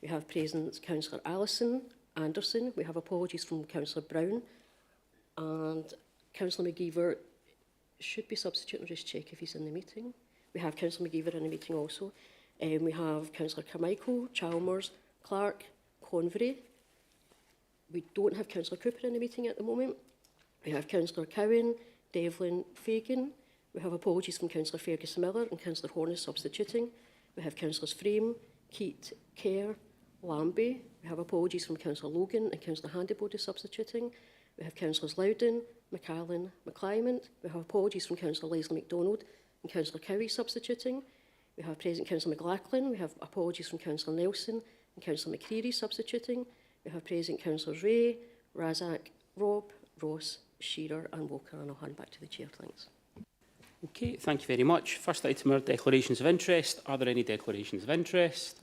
We have present Councillor Alison Anderson. We have apologies from Councillor Brown. And Councillor McGeever should be substituting. I'll just check if he's in the meeting. We have Councillor McGeever in the meeting also. We have Councillor Carmichael, Chalmers, Clark, Convery. We don't have Councillor Cooper in the meeting at the moment. We have Councillor Cowan, Devlin, Fagan. We have apologies from Councillor Fergus Miller and Councillor Horner substituting. We have Councillors Frame, Keat, Kerr, Lambie. We have apologies from Councillor Logan and Councillor Handybody substituting. We have Councillors Loudon, McAllen, McClymont. We have apologies from Councillor Leslie MacDonald and Councillor Cowie substituting. We have present Councillor McLachlan. We have apologies from Councillor Nelson and Councillor McCreary substituting. We have present Councillors Ray, Razak, Robb, Ross, Shearer and Walker. And I'll hand back to the Chair. Thanks. Okay, thank you very much. First item are declarations of interest. Are there any declarations of interest?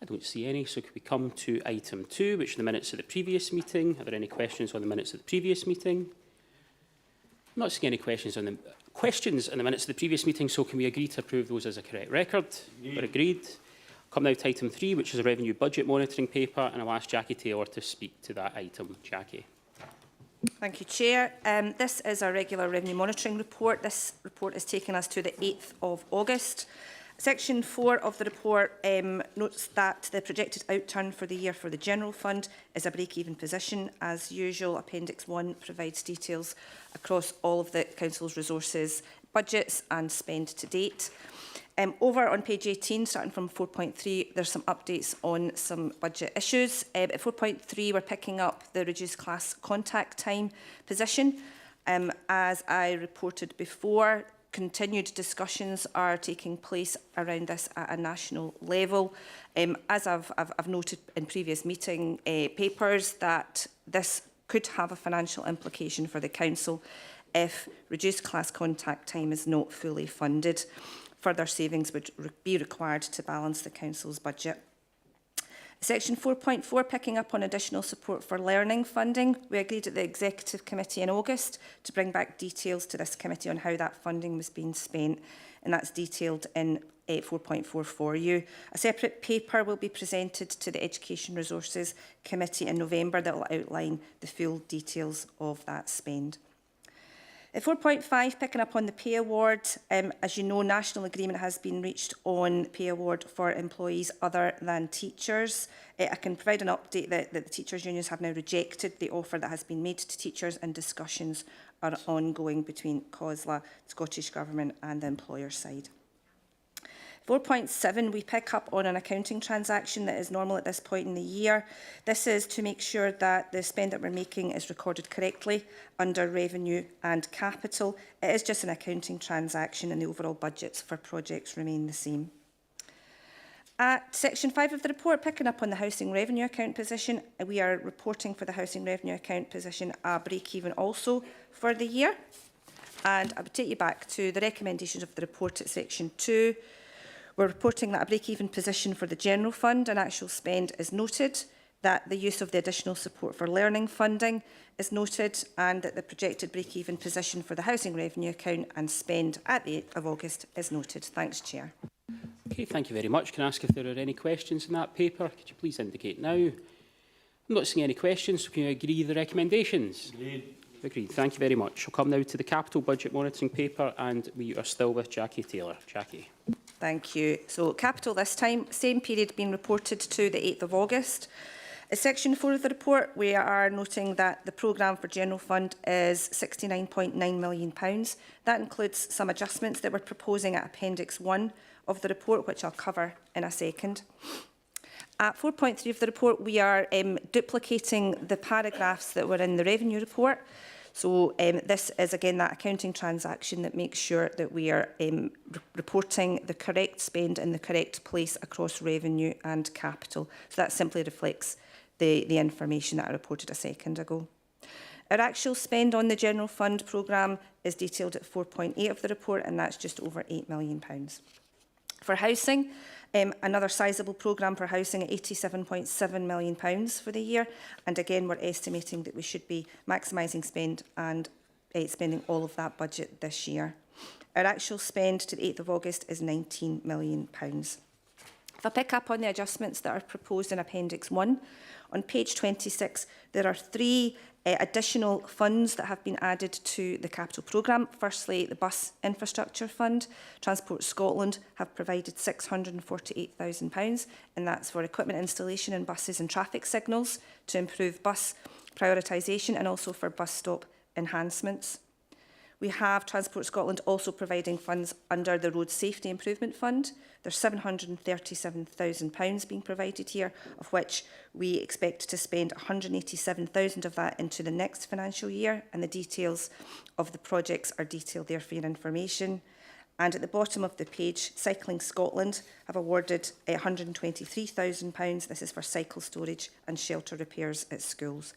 I don't see any, so could we come to item 2, which are the minutes of the previous meeting. Are there any questions on the minutes of the previous meeting? I'm not seeing any questions on the minutes of the previous meeting, so can we agree to approve those as a correct record? We're agreed. Come now to item 3, which is a revenue budget monitoring paper, and I'll ask Jackie Taylor to speak to that item. Jackie. Thank you, Chair. This is a regular revenue monitoring report. This report is taking us to the 8th of August. Section 4 of the report notes that the projected outturn for the year for the General Fund is a break-even position. As usual, Appendix 1 provides details across all of the Council's resources, budgets and spend to date. Over on page 18, starting from 4.3, there's some updates on some budget issues. At 4.3, we're picking up the reduced class contact time position. As I reported before, continued discussions are taking place around this at a national level. As I've noted in previous meeting papers, that this could have a financial implication for the Council if reduced class contact time is not fully funded. Further savings would be required to balance the Council's budget. Section 4.4, picking up on additional support for learning funding. We agreed at the Executive Committee in August to bring back details to this committee on how that funding was being spent, and that's detailed in 4.4 for you. A separate paper will be presented to the Education Resources Committee in November that will outline the full details of that spend. At 4.5, picking up on the pay award, as you know, national agreement has been reached on pay award for employees other than teachers. I can provide an update that the teachers' unions have now rejected the offer that has been made to teachers, and discussions are ongoing between COSLA, Scottish Government and the employer side. 4.7, we pick up on an accounting transaction that is normal at this point in the year. This is to make sure that the spend that we're making is recorded correctly under revenue and capital. It is just an accounting transaction, and the overall budgets for projects remain the same. At section 5 of the report, picking up on the housing revenue account position, we are reporting for the housing revenue account position a break-even also for the year. And I would take you back to the recommendations of the report at section 2. We're reporting that a break-even position for the General Fund and actual spend is noted, that the use of the additional support for learning funding is noted, and that the projected break-even position for the housing revenue account and spend at the 8th of August is noted. Thanks, Chair. Okay, thank you very much. Can I ask if there are any questions in that paper? Could you please indicate now? I'm not seeing any questions, so can you agree the recommendations? Agreed. Agreed. Thank you very much. I'll come now to the capital budget monitoring paper, and we are still with Jackie Taylor. Jackie. Thank you. So capital this time, same period being reported to the 8th of August. In section 4 of the report, we are noting that the programme for General Fund is £69.9 million. That includes some adjustments that we're proposing at Appendix 1 of the report, which I'll cover in a second. At 4.3 of the report, we are duplicating the paragraphs that were in the revenue report. So this is again that accounting transaction that makes sure that we are reporting the correct spend in the correct place across revenue and capital. So that simply reflects the information that I reported a second ago. Our actual spend on the General Fund programme is detailed at 4.8 of the report, and that's just over £8 million. For housing, another sizeable programme for housing at £87.7 million for the year. And again, we're estimating that we should be maximising spend and spending all of that budget this year. Our actual spend to the 8th of August is £19 million. If I pick up on the adjustments that are proposed in Appendix 1, on page 26, there are three additional funds that have been added to the capital programme. Firstly, the Bus Infrastructure Fund. Transport Scotland have provided £648,000, and that's for equipment installation in buses and traffic signals to improve bus prioritisation and also for bus stop enhancements. We have Transport Scotland also providing funds under the Road Safety Improvement Fund. There's £737,000 being provided here, of which we expect to spend £187,000 of that into the next financial year, and the details of the projects are detailed there for your information. And at the bottom of the page, Cycling Scotland have awarded £123,000. This is for cycle storage and shelter repairs at schools.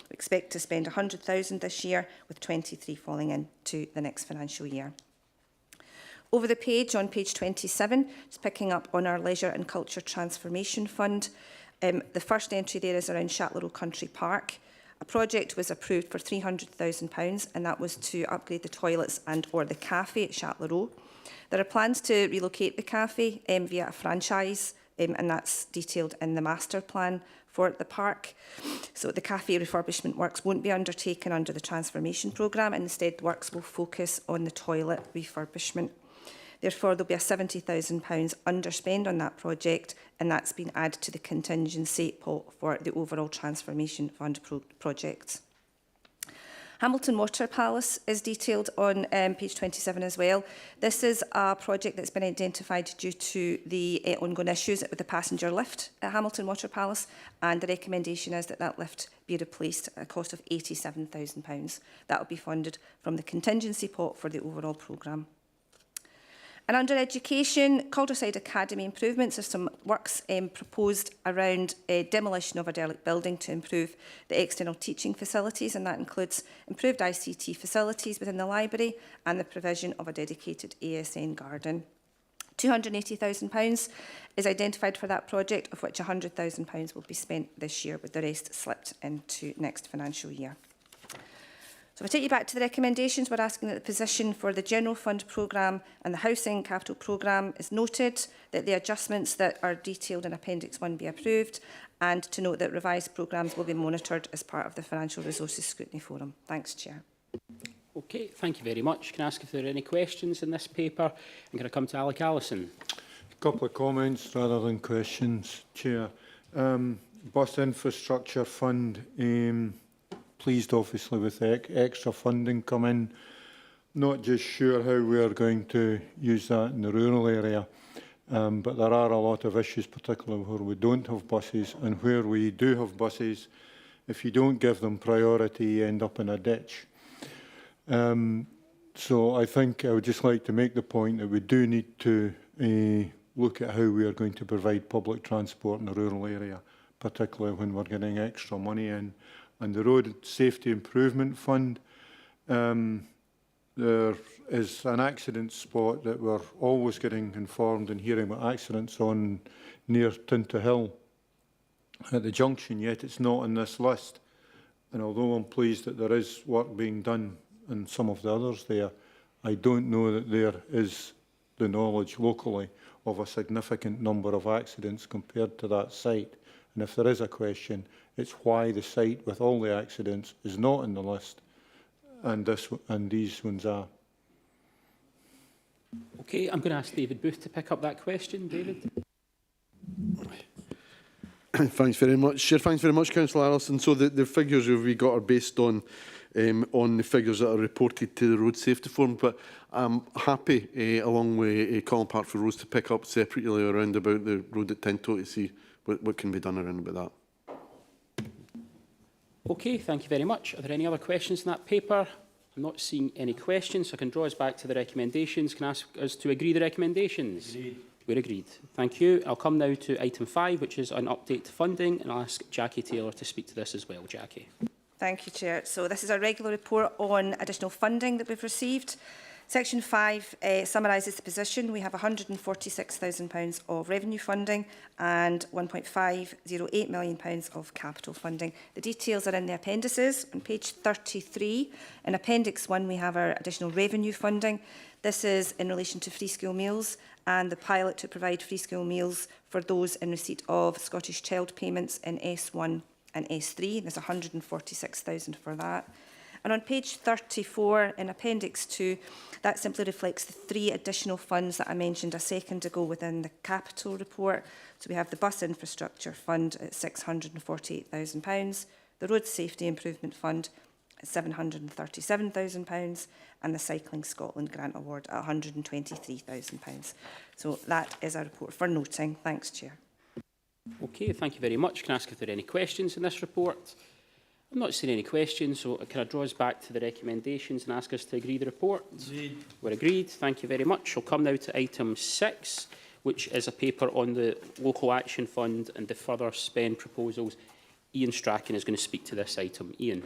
We expect to spend £100,000 this year, with 23 falling into the next financial year. Over the page, on page 27, just picking up on our Leisure and Culture Transformation Fund. The first entry there is around Shatlaroe Country Park. A project was approved for £300,000, and that was to upgrade the toilets and or the cafe at Shatlaroe. There are plans to relocate the cafe via a franchise, and that's detailed in the master plan for the park. So the cafe refurbishment works won't be undertaken under the transformation programme, and instead works will focus on the toilet refurbishment. Therefore, there'll be a £70,000 underspend on that project, and that's been added to the contingency pot for the overall transformation fund projects. Hamilton Water Palace is detailed on page 27 as well. This is a project that's been identified due to the ongoing issues with the passenger lift at Hamilton Water Palace, and the recommendation is that that lift be replaced at a cost of £87,000. That will be funded from the contingency pot for the overall programme. And under education, Calderside Academy improvements, there's some works proposed around demolition of a derelict building to improve the external teaching facilities, and that includes improved ICT facilities within the library and the provision of a dedicated ASN garden. £280,000 is identified for that project, of which £100,000 will be spent this year, with the rest slipped into next financial year. So if I take you back to the recommendations, we're asking that the position for the General Fund programme and the Housing Capital programme is noted, that the adjustments that are detailed in Appendix 1 be approved, and to note that revised programmes will be monitored as part of the Financial Resources Scrutiny Forum. Thanks, Chair. Okay, thank you very much. Can I ask if there are any questions in this paper? And can I come to Alec Allison? A couple of comments rather than questions, Chair. Bus Infrastructure Fund, pleased obviously with the extra funding come in. Not just sure how we are going to use that in the rural area, but there are a lot of issues, particularly where we don't have buses, and where we do have buses, if you don't give them priority, you end up in a ditch. So I think I would just like to make the point that we do need to look at how we are going to provide public transport in the rural area, particularly when we're getting extra money in. And the Road Safety Improvement Fund, there is an accident spot that we're always getting informed and hearing about accidents on near Tintahill at the junction, yet it's not on this list. And although I'm pleased that there is work being done in some of the others there, I don't know that there is the knowledge locally of a significant number of accidents compared to that site. And if there is a question, it's why the site with all the accidents is not on the list, and these ones are. Okay, I'm going to ask David Booth to pick up that question. David? Thanks very much. Chair, thanks very much, Councillor Allison. So the figures we got are based on the figures that are reported to the Road Safety Forum, but I'm happy, along with Colin Parkfield Rose, to pick up separately around about the road at Tinto to see what can be done around about that. Okay, thank you very much. Are there any other questions in that paper? I'm not seeing any questions, so I can draw us back to the recommendations. Can I ask us to agree the recommendations? Agreed. We're agreed. Thank you. I'll come now to item 5, which is an update to funding, and I'll ask Jackie Taylor to speak to this as well. Jackie. Thank you, Chair. So this is a regular report on additional funding that we've received. Section 5 summarises the position. We have £146,000 of revenue funding and £1.508 million of capital funding. The details are in the appendices. On page 33, in Appendix 1, we have our additional revenue funding. This is in relation to free school meals and the pilot to provide free school meals for those in receipt of Scottish Child payments in S1 and S3. There's £146,000 for that. And on page 34 in Appendix 2, that simply reflects the 3 additional funds that I mentioned a second ago within the capital report. So we have the Bus Infrastructure Fund at £648,000, the Road Safety Improvement Fund at £737,000, and the Cycling Scotland Grant Award at £123,000. So that is a report for noting. Thanks, Chair. Okay, thank you very much. Can I ask if there are any questions in this report? I'm not seeing any questions, so can I draw us back to the recommendations and ask us to agree the report? Agreed. We're agreed. Thank you very much. I'll come now to item 6, which is a paper on the Local Action Fund and the further spend proposals. Ian Strachan is going to speak to this item. Ian.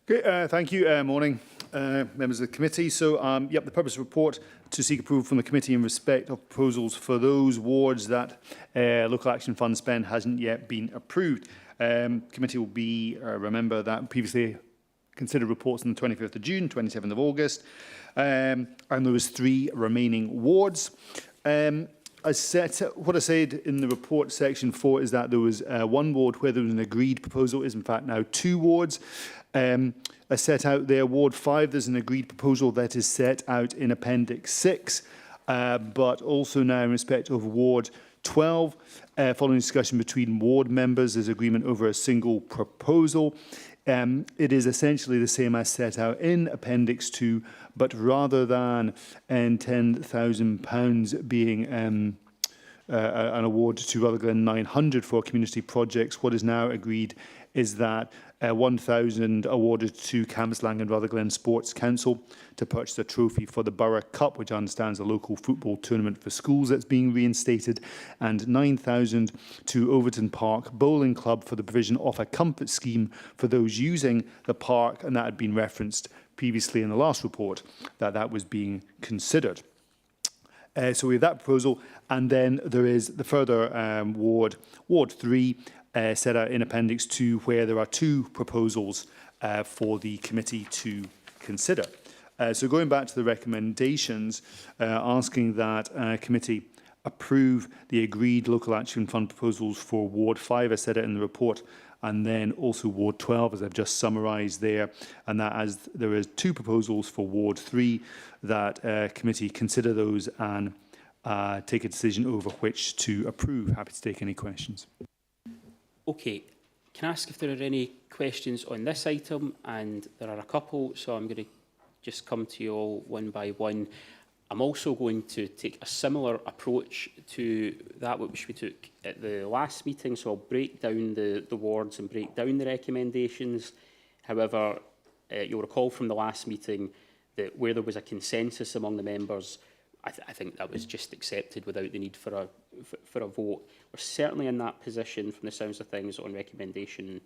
Okay, thank you. Morning, members of the committee. So, the purpose of the report to seek approval from the committee in respect of proposals for those wards that Local Action Fund spend hasn't yet been approved. Committee will be remember that previously considered reports on the 25th of June, 27th of August, and there was 3 remaining wards. What I said in the report section 4 is that there was 1 ward where there was an agreed proposal. Is in fact now 2 wards. I set out there Ward 5. There's an agreed proposal that is set out in Appendix 6, but also now in respect of Ward 12, following discussion between ward members, there's agreement over a single proposal. It is essentially the same as set out in Appendix 2, but rather than £10,000 being an award to Rutherglen 900 for community projects, what is now agreed is that 1,000 awarded to Cambuslang and Rutherglen Sports Council to purchase a trophy for the Borough Cup, which I understand is a local football tournament for schools that's being reinstated, and 9,000 to Overton Park Bowling Club for the provision of a comfort scheme for those using the park, and that had been referenced previously in the last report, that was being considered. So we have that proposal, and then there is the further Ward 3, set out in Appendix 2, where there are 2 proposals for the committee to consider. So going back to the recommendations, asking that committee approve the agreed Local Action Fund proposals for Ward 5, as set out in the report, and then also Ward 12, as I've just summarised there, and that as there is 2 proposals for Ward 3, that committee consider those and take a decision over which to approve. Happy to take any questions. Okay, can I ask if there are any questions on this item? And there are a couple, so I'm going to just come to you all one by one. I'm also going to take a similar approach to that which we took at the last meeting, so I'll break down the wards and break down the recommendations. However, you'll recall from the last meeting that where there was a consensus among the members, I think that was just accepted without the need for a vote. We're certainly in that position from the sounds of things on recommendation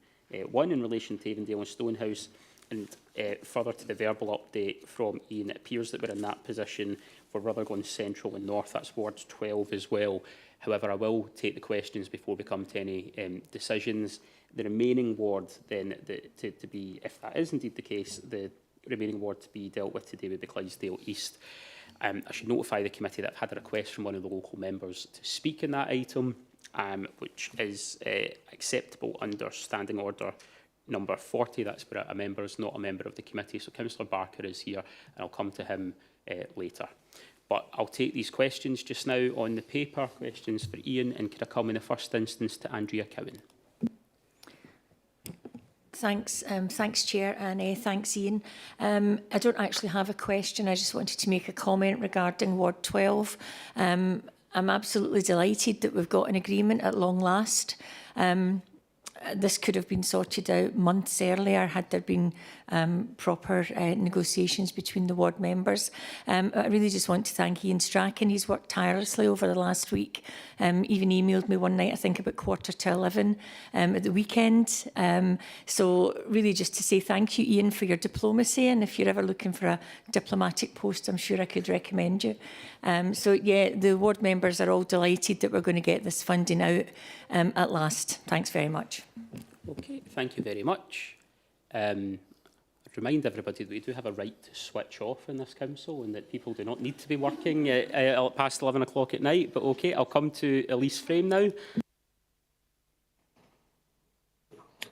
1 in relation to Avondale and Stonehouse, and further to the verbal update from Ian, it appears that we're in that position for Rutherglen Central and North. That's Ward 12 as well. However, I will take the questions before we come to any decisions. The remaining ward then, to be, if that is indeed the case, the remaining ward to be dealt with today would be Clydesdale East. I should notify the committee that I've had a request from one of the local members to speak in that item, which is acceptable under Standing Order number 40. That's where a member is not a member of the committee. So Councillor Barker is here, and I'll come to him later. But I'll take these questions just now on the paper. Questions for Ian, and could I come in the first instance to Andrea Cowan? Thanks, Chair, and thanks, Ian. I don't actually have a question. I just wanted to make a comment regarding Ward 12. I'm absolutely delighted that we've got an agreement at long last. this could have been sorted out months earlier had there been proper negotiations between the ward members. I really just want to thank Ian Strachan. He's worked tirelessly over the last week. Even emailed me one night, I think about 11:15 at the weekend. So really just to say thank you, Ian, for your diplomacy. And if you're ever looking for a diplomatic post, I'm sure I could recommend you. So yeah, the ward members are all delighted that we're going to get this funding out at last. Thanks very much. Okay, thank you very much. I'd remind everybody that we do have a right to switch off in this council and that people do not need to be working past 11 o'clock at night. But okay, I'll come to Elise Frame now.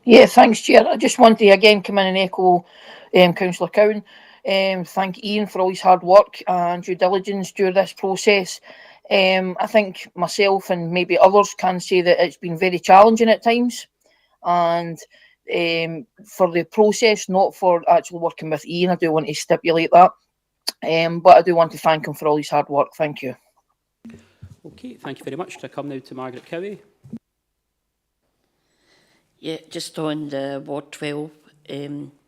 Yeah, thanks, Chair. I just want to again come in and echo Councillor Cowan. Thank Ian for all his hard work and due diligence during this process. I think myself and maybe others can say that it's been very challenging at times, and for the process, not for actually working with Ian. I do want to stipulate that, but I do want to thank him for all his hard work. Thank you. Okay, thank you very much. Can I come now to Margaret Cowie? Yeah, just on the Ward 12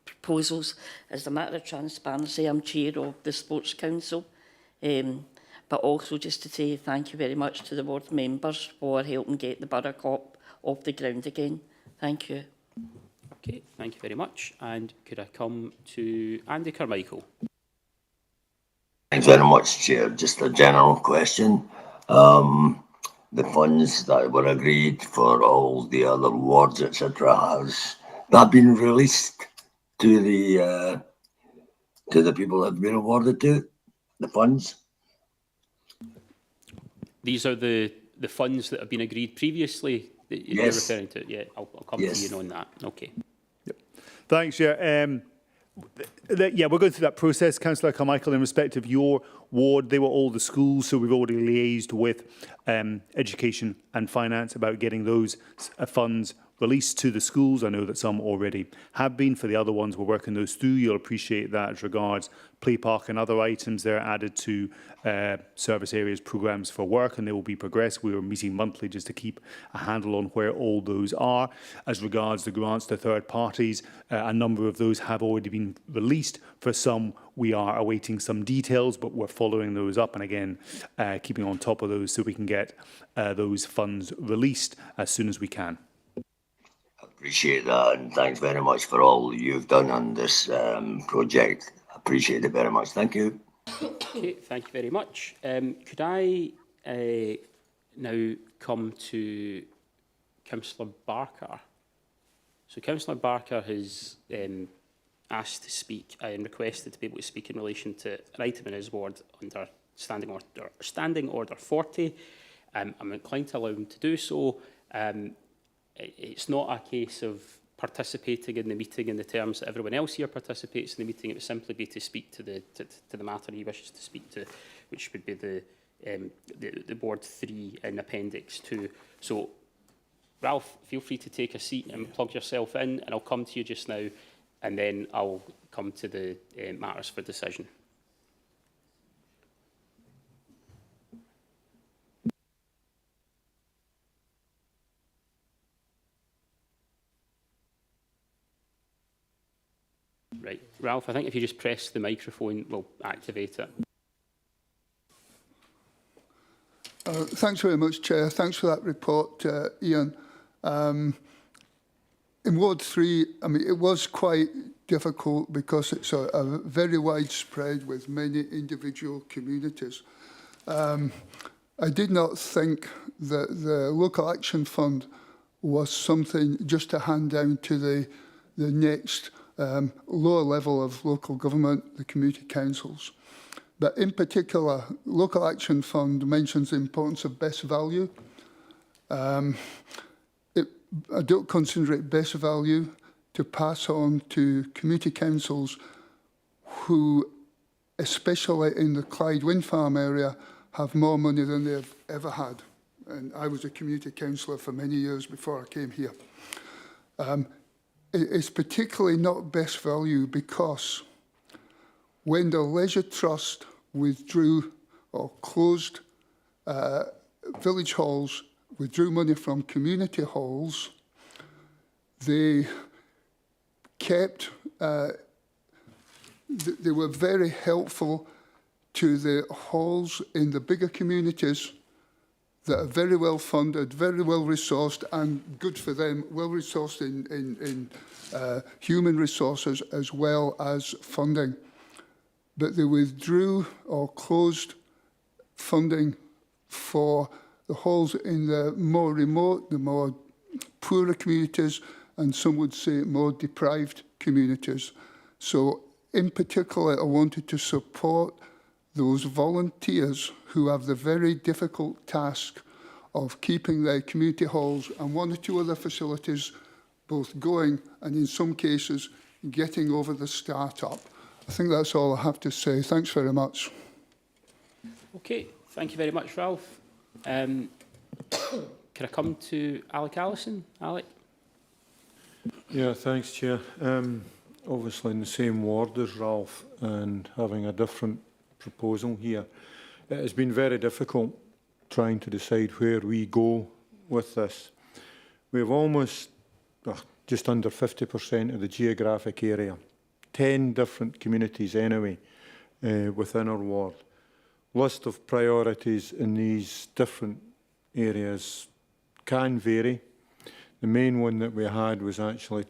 proposals, as a matter of transparency, I'm chair of the Sports Council, but also just to say thank you very much to the ward members for helping get the Borough Cop off the ground again. Thank you. Okay, thank you very much. And could I come to Andy Carmichael? Thanks very much, Chair. Just a general question. The funds that were agreed for all the other wards, etc., has that been released to the people that have been awarded to the funds? These are the funds that have been agreed previously that you're Yes. referring to? Yeah, I'll come Yes. to you on that. Okay. Thanks, yeah. Yeah, we're going through that process, Councillor Carmichael, in respect of your ward. They were all the schools, so we've already liaised with education and finance about getting those funds released to the schools. I know that some already have been. For the other ones, we're working those through. You'll appreciate that as regards play park and other items. They're added to service areas programmes for work, and they will be progressed. We are meeting monthly just to keep a handle on where all those are. As regards the grants to third parties, a number of those have already been released. For some, we are awaiting some details, but we're following those up and again keeping on top of those so we can get those funds released as soon as we can. Appreciate that, and thanks very much for all you've done on this project. Appreciate it very much. Thank you. Okay, thank you very much. Could I now come to Councillor Barker? So Councillor Barker has asked to speak and requested to be able to speak in relation to an item in his ward under Standing Order 40. I'm inclined to allow him to do so. It's not a case of participating in the meeting in the terms that everyone else here participates in the meeting. It would simply be to speak to the matter he wishes to speak to, which would be the Board 3 in Appendix 2. So, Ralph, feel free to take a seat and plug yourself in, and I'll come to you just now, and then I'll come to the matters for decision. Right, Ralph, I think if you just press the microphone, we'll activate it. Thanks very much, Chair. Thanks for that report, Ian. In Ward 3, I mean, it was quite difficult because it's a very widespread with many individual communities. I did not think that the Local Action Fund was something just to hand down to the next lower level of local government, the community councils. But in particular, Local Action Fund mentions the importance of best value. I don't consider it best value to pass on to community councils who, especially in the Clyde Wind Farm area, have more money than they've ever had. And I was a community councillor for many years before I came here. It's particularly not best value because when the Leisure Trust withdrew or closed village halls, withdrew money from community halls, They kept, they were very helpful to the halls in the bigger communities that are very well funded, very well resourced, and good for them, well resourced in human resources as well as funding. But they withdrew or closed funding for the halls in the more remote, the more poorer communities, and some would say more deprived communities. So in particular, I wanted to support those volunteers who have the very difficult task of keeping their community halls and one or two other facilities both going and in some cases getting over the start-up. I think that's all I have to say. Thanks very much. Okay, thank you very much, Ralph. Can I come to Alec Allison? Alec? Yeah, thanks, Chair. Obviously in the same ward as Ralph and having a different proposal here. It has been very difficult trying to decide where we go with this. We have almost just under 50% of the geographic area, 10 different communities anyway within our ward. List of priorities in these different areas can vary. The main one that we had was actually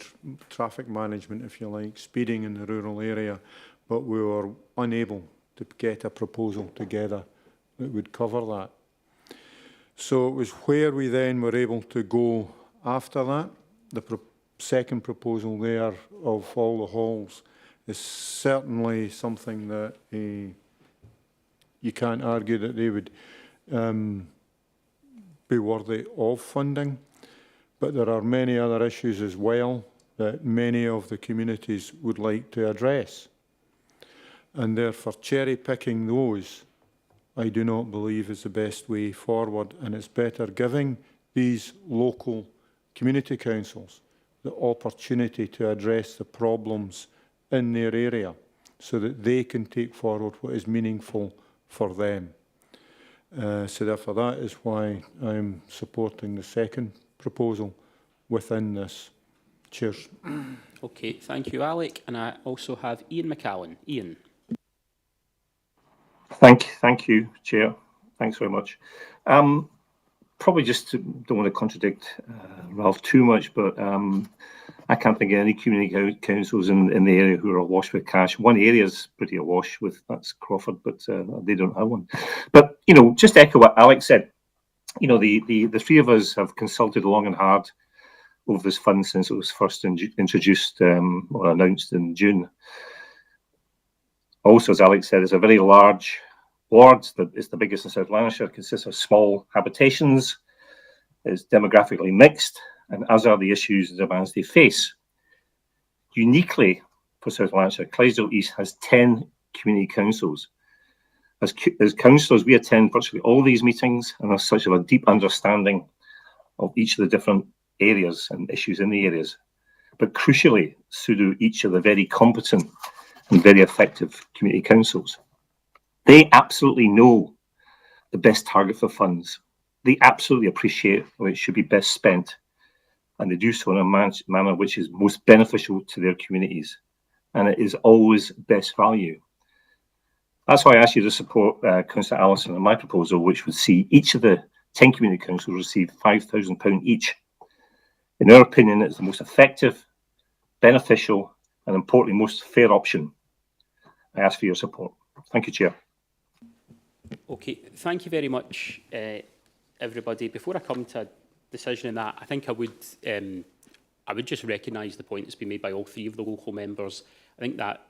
traffic management, if you like, speeding in the rural area, but we were unable to get a proposal together that would cover that. So it was where we then were able to go after that. The second proposal there of all the halls is certainly something that you can't argue that they would be worthy of funding. But there are many other issues as well that many of the communities would like to address. And therefore, cherry-picking those, I do not believe is the best way forward. And it's better giving these local community councils the opportunity to address the problems in their area so that they can take forward what is meaningful for them. So therefore, that is why I'm supporting the second proposal within this. Cheers. Okay, thank you, Alec. And I also have Ian McCallan. Ian. Thank you, Chair. Thanks very much. Probably just don't want to contradict Ralph too much, but I can't think of any community councils in the area who are awash with cash. One area is pretty awash with, that's Crawford, but they don't have one. But, you know, just to echo what Alex said, you know, the three of us have consulted long and hard over this fund since it was first introduced or announced in June. Also, as Alex said, it's a very large ward that is the biggest in South Lanarkshire, consists of small habitations, is demographically mixed, and as are the issues and demands they face. Uniquely for South Lanarkshire, Clydesdale East has 10 community councils. As councillors, we attend virtually all these meetings and have such a deep understanding of each of the different areas and issues in the areas. But crucially, so do each of the very competent and very effective community councils. They absolutely know the best target for funds. They absolutely appreciate how it should be best spent, and they do so in a manner which is most beneficial to their communities, and it is always best value. That's why I asked you to support Councillor Allison and my proposal, which would see each of the 10 community councils receive £5,000 each. In our opinion, it's the most effective, beneficial, and importantly, most fair option. I ask for your support. Thank you, Chair. Okay, thank you very much, everybody. Before I come to a decision on that, I think I would just recognise the point that's been made by all three of the local members. I think that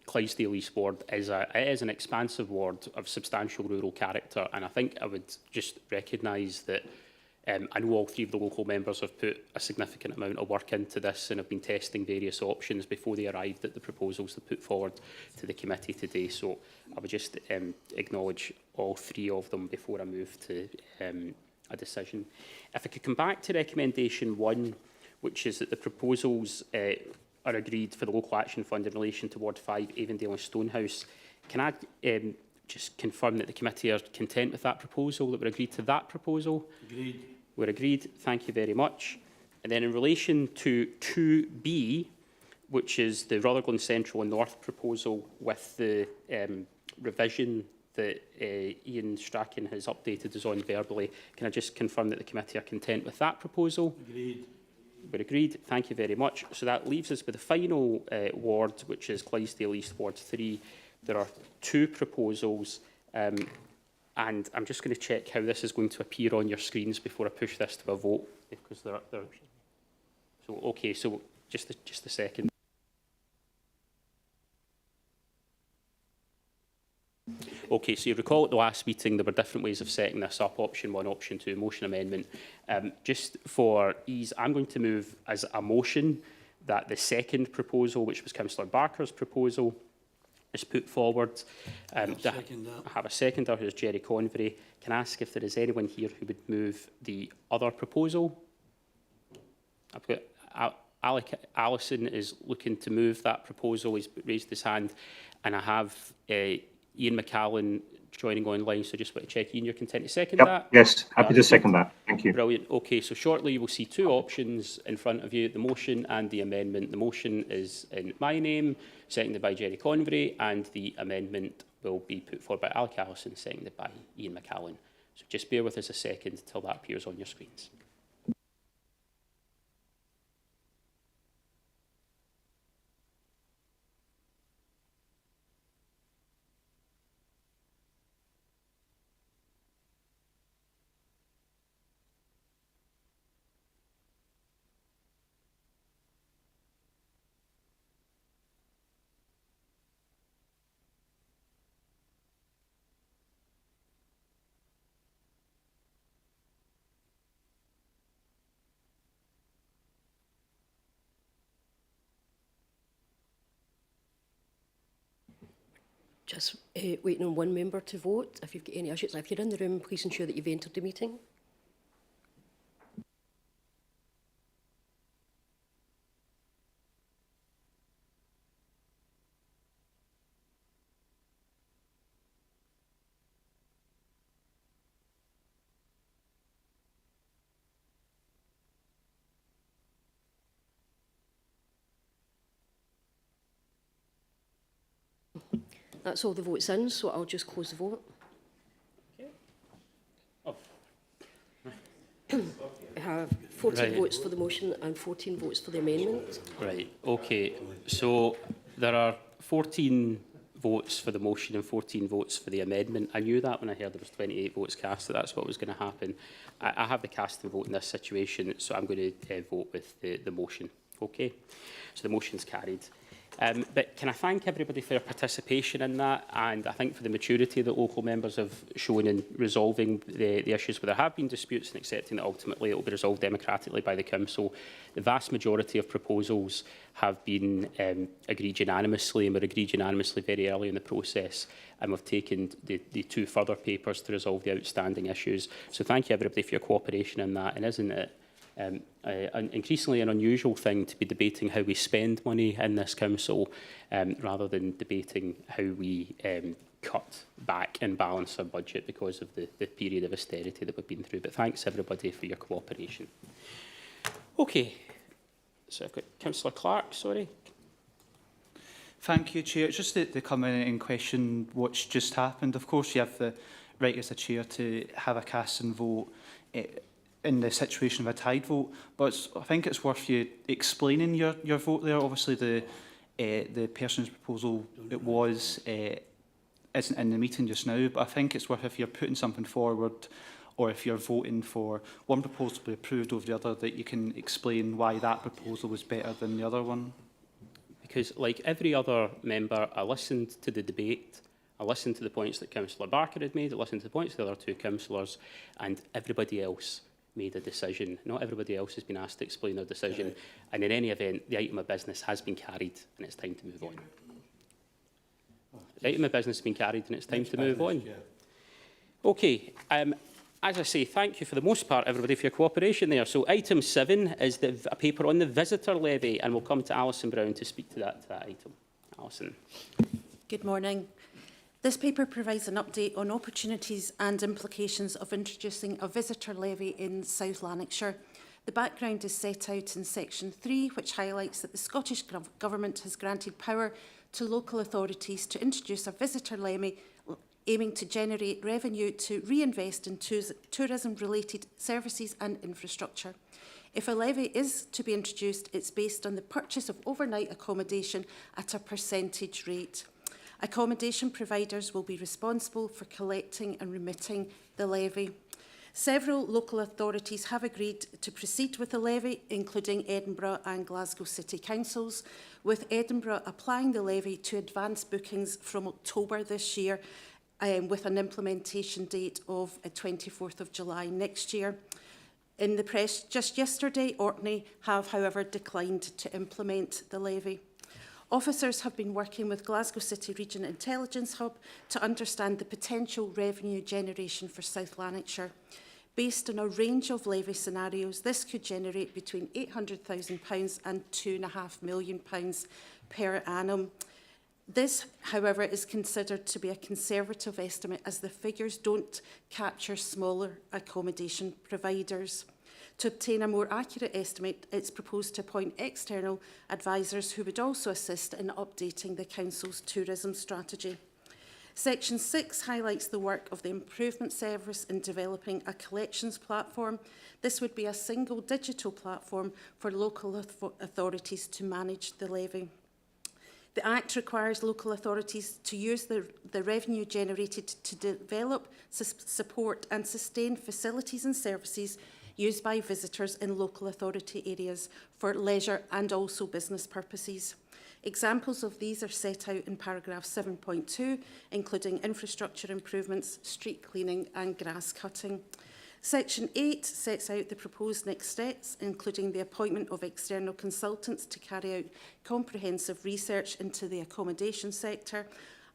Clydesdale East ward is an expansive ward of substantial rural character, and I think I would just recognise that I know all three of the local members have put a significant amount of work into this and have been testing various options before they arrived at the proposals they put forward to the committee today. So I would just acknowledge all three of them before I move to a decision. If I could come back to recommendation 1, which is that the proposals are agreed for the Local Action Fund in relation to Ward 5, Avondale and Stonehouse. Can I just confirm that the committee are content with that proposal, that we're agreed to that proposal? Agreed. We're agreed. Thank you very much. And then in relation to 2B, which is the Rutherglen Central and North proposal with the revision that Ian Strachan has updated us on verbally, can I just confirm that the committee are content with that proposal? Agreed. We're agreed. Thank you very much. So that leaves us with the final ward, which is Clydesdale East Ward 3. There are 2 proposals, and I'm just going to check how this is going to appear on your screens before I push this to a vote, because they're so okay. So just a second. Okay, so you recall at the last meeting there were different ways of setting this up, option 1, option 2, motion amendment. Just for ease, I'm going to move as a motion that the second proposal, which was Councillor Barker's proposal, is put forward. I have a seconder, who is Jerry Convery. Can I ask if there is anyone here who would move the other proposal? I've got Alison is looking to move that proposal. He's raised his hand, and I have Ian McCallan joining online, so just want to check. Ian, you're content to second that? Yes, happy to second that. Thank you. Brilliant. Okay, so shortly you will see 2 options in front of you, the motion and the amendment. The motion is in my name, seconded by Jerry Convery, and the amendment will be put forward by Alec Allison, seconded by Ian McCallan. So just bear with us a second till that appears on your screens. Just waiting on one member to vote. If you've got any issues, if you're in the room, please ensure that you've entered the meeting. That's all the votes in, so I'll just close the vote. Okay. Oh. We have 14 votes for the motion and 14 votes for the amendment. Right, okay. So there are 14 votes for the motion and 14 votes for the amendment. I knew that when I heard there was 28 votes cast, that's what was going to happen. I have the casting vote in this situation, so I'm going to vote with the motion. Okay, so the motion's carried. But can I thank everybody for their participation in that, and I think for the maturity that local members have shown in resolving the issues where there have been disputes and accepting that ultimately it will be resolved democratically by the Council. The vast majority of proposals have been agreed unanimously, and were agreed unanimously very early in the process, and we've taken the 2 further papers to resolve the outstanding issues. So thank you everybody for your cooperation in that, and isn't it increasingly an unusual thing to be debating how we spend money in this council rather than debating how we cut back and balance our budget because of the period of austerity that we've been through. But thanks everybody for your cooperation. Okay, so I've got Councillor Clark, sorry. Thank you, Chair. Just to come in and question what's just happened. Of course, you have the right as a Chair to have a cast and vote in the situation of a tied vote, but I think it's worth you explaining your vote there. Obviously, the person's proposal isn't in the meeting just now, but I think it's worth, if you're putting something forward or if you're voting for one proposal to be approved over the other, that you can explain why that proposal was better than the other one. Because like every other member, I listened to the debate, I listened to the points that Councillor Barker had made, I listened to the points of the other 2 councillors, and everybody else made a decision. Not everybody else has been asked to explain their decision. And in any event, the item of business has been carried and it's time to move on. The item of business has been carried and it's time to move on. Okay, as I say, thank you for the most part, everybody, for your cooperation there. So item 7 is a paper on the visitor levy, and we'll come to Alison Brown to speak to that item. Alison. Good morning. This paper provides an update on opportunities and implications of introducing a visitor levy in South Lanarkshire. The background is set out in section 3, which highlights that the Scottish Government has granted power to local authorities to introduce a visitor levy aiming to generate revenue to reinvest in tourism-related services and infrastructure. If a levy is to be introduced, it's based on the purchase of overnight accommodation at a percentage rate. Accommodation providers will be responsible for collecting and remitting the levy. Several local authorities have agreed to proceed with the levy, including Edinburgh and Glasgow City Councils, with Edinburgh applying the levy to advance bookings from October this year, with an implementation date of 24th of July next year. In the press just yesterday, Orkney have, however, declined to implement the levy. Officers have been working with Glasgow City Region Intelligence Hub to understand the potential revenue generation for South Lanarkshire. Based on a range of levy scenarios, this could generate between £800,000 and £2.5 million per annum. This, however, is considered to be a conservative estimate as the figures don't capture smaller accommodation providers. To obtain a more accurate estimate, it's proposed to appoint external advisors who would also assist in updating the Council's tourism strategy. Section 6 highlights the work of the Improvement Service in developing a collections platform. This would be a single digital platform for local authorities to manage the levy. The Act requires local authorities to use the revenue generated to develop, support and sustain facilities and services used by visitors in local authority areas for leisure and also business purposes. Examples of these are set out in paragraph 7.2, including infrastructure improvements, street cleaning and grass cutting. Section 8 sets out the proposed next steps, including the appointment of external consultants to carry out comprehensive research into the accommodation sector,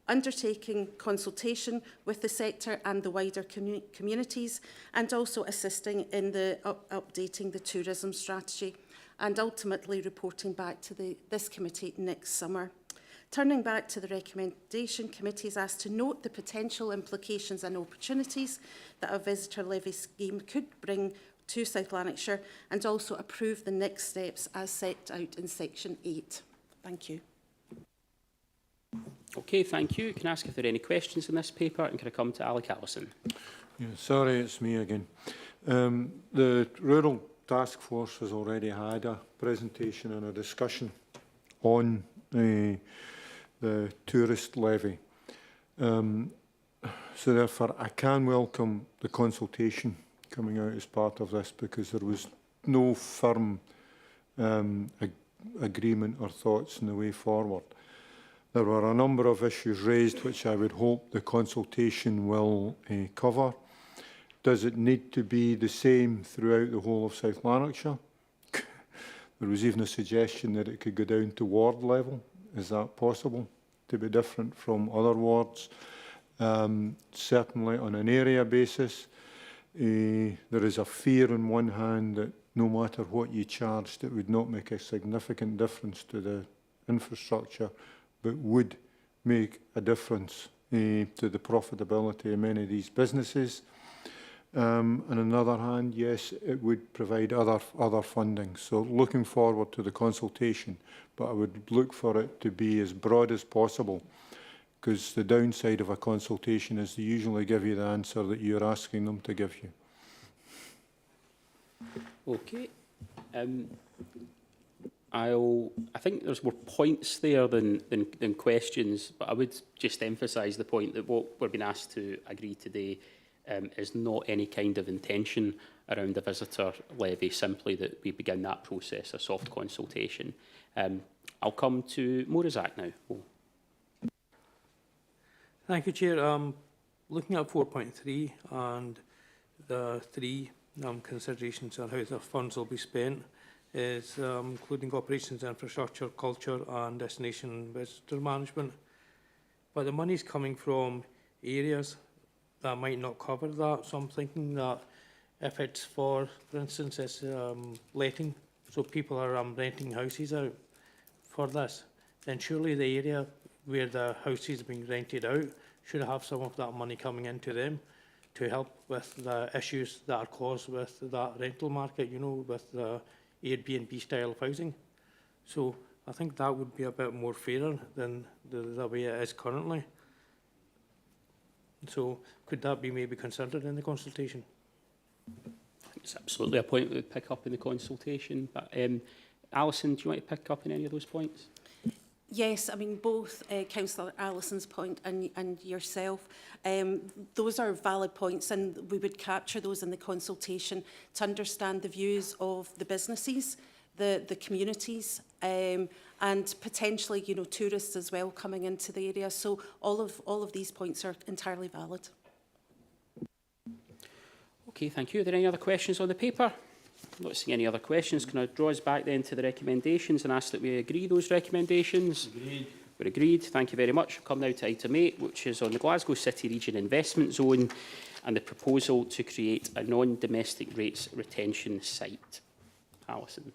undertaking consultation with the sector and the wider communities, and also assisting in the updating the tourism strategy, and ultimately reporting back to this committee next summer. Turning back to the recommendation, committee is asked to note the potential implications and opportunities that a visitor levy scheme could bring to South Lanarkshire, and also approve the next steps as set out in section 8. Thank you. Okay, thank you. Can I ask if there are any questions in this paper, and can I come to Alec Allison? Yeah, sorry, it's me again. The Rural Task Force has already had a presentation and a discussion on the tourist levy. So therefore, I can welcome the consultation coming out as part of this, because there was no firm agreement or thoughts in the way forward. There were a number of issues raised which I would hope the consultation will cover. Does it need to be the same throughout the whole of South Lanarkshire? There was even a suggestion that it could go down to ward level. Is that possible to be different from other wards? Certainly on an area basis, there is a fear on one hand that no matter what you charged, it would not make a significant difference to the infrastructure, but would make a difference to the profitability of many of these businesses. And on the other hand, yes, it would provide other funding. So looking forward to the consultation, but I would look for it to be as broad as possible, because the downside of a consultation is they usually give you the answer that you're asking them to give you. Okay. I think there's more points there than questions, but I would just emphasise the point that what we're being asked to agree today is not any kind of intention around the visitor levy, simply that we begin that process, a soft consultation. I'll come to Morazak now. Thank you, Chair. Looking at 4.3 and the three considerations on how the funds will be spent, is including operations, infrastructure, culture and destination visitor management. But the money is coming from areas that might not cover that. So I'm thinking that if it's for instance, it's letting, so people are renting houses out for this, then surely the area where the house is being rented out should have some of that money coming into them. to help with the issues that are caused with that rental market, you know, with the Airbnb style of housing. So I think that would be a bit more fairer than the way it is currently. So could that be maybe considered in the consultation? It's absolutely a point we would pick up in the consultation. But Alison, do you want to pick up on any of those points? Yes, I mean, both Councillor Allison's point and yourself, those are valid points, and we would capture those in the consultation to understand the views of the businesses, the communities, and potentially, you know, tourists as well coming into the area. So all of these points are entirely valid. Okay, thank you. Are there any other questions on the paper? I'm not seeing any other questions. Can I draw us back then to the recommendations and ask that we agree those recommendations? Agreed. We're agreed. Thank you very much. I'll come now to item 8, which is on the Glasgow City Region Investment Zone and the proposal to create a non-domestic rates retention site. Alison.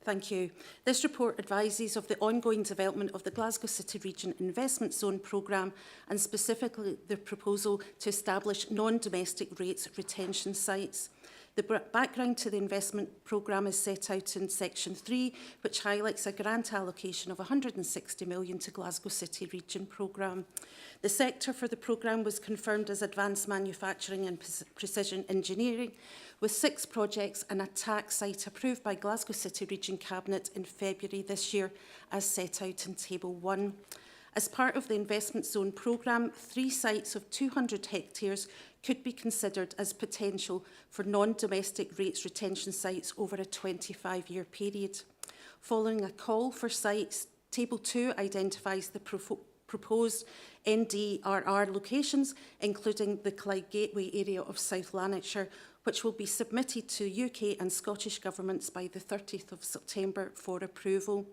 Thank you. This report advises of the ongoing development of the Glasgow City Region Investment Zone programme and specifically the proposal to establish non-domestic rates retention sites. The background to the investment programme is set out in section 3, which highlights a grant allocation of £160 million to Glasgow City Region programme. The sector for the programme was confirmed as advanced manufacturing and precision engineering, with 6 projects and a tax site approved by Glasgow City Region Cabinet in February this year, as set out in Table 1. As part of the investment zone programme, 3 sites of 200 hectares could be considered as potential for non-domestic rates retention sites over a 25-year period. Following a call for sites, Table 2 identifies the proposed NDRR locations, including the Clyde Gateway area of South Lanarkshire, which will be submitted to UK and Scottish governments by the 30th of September for approval.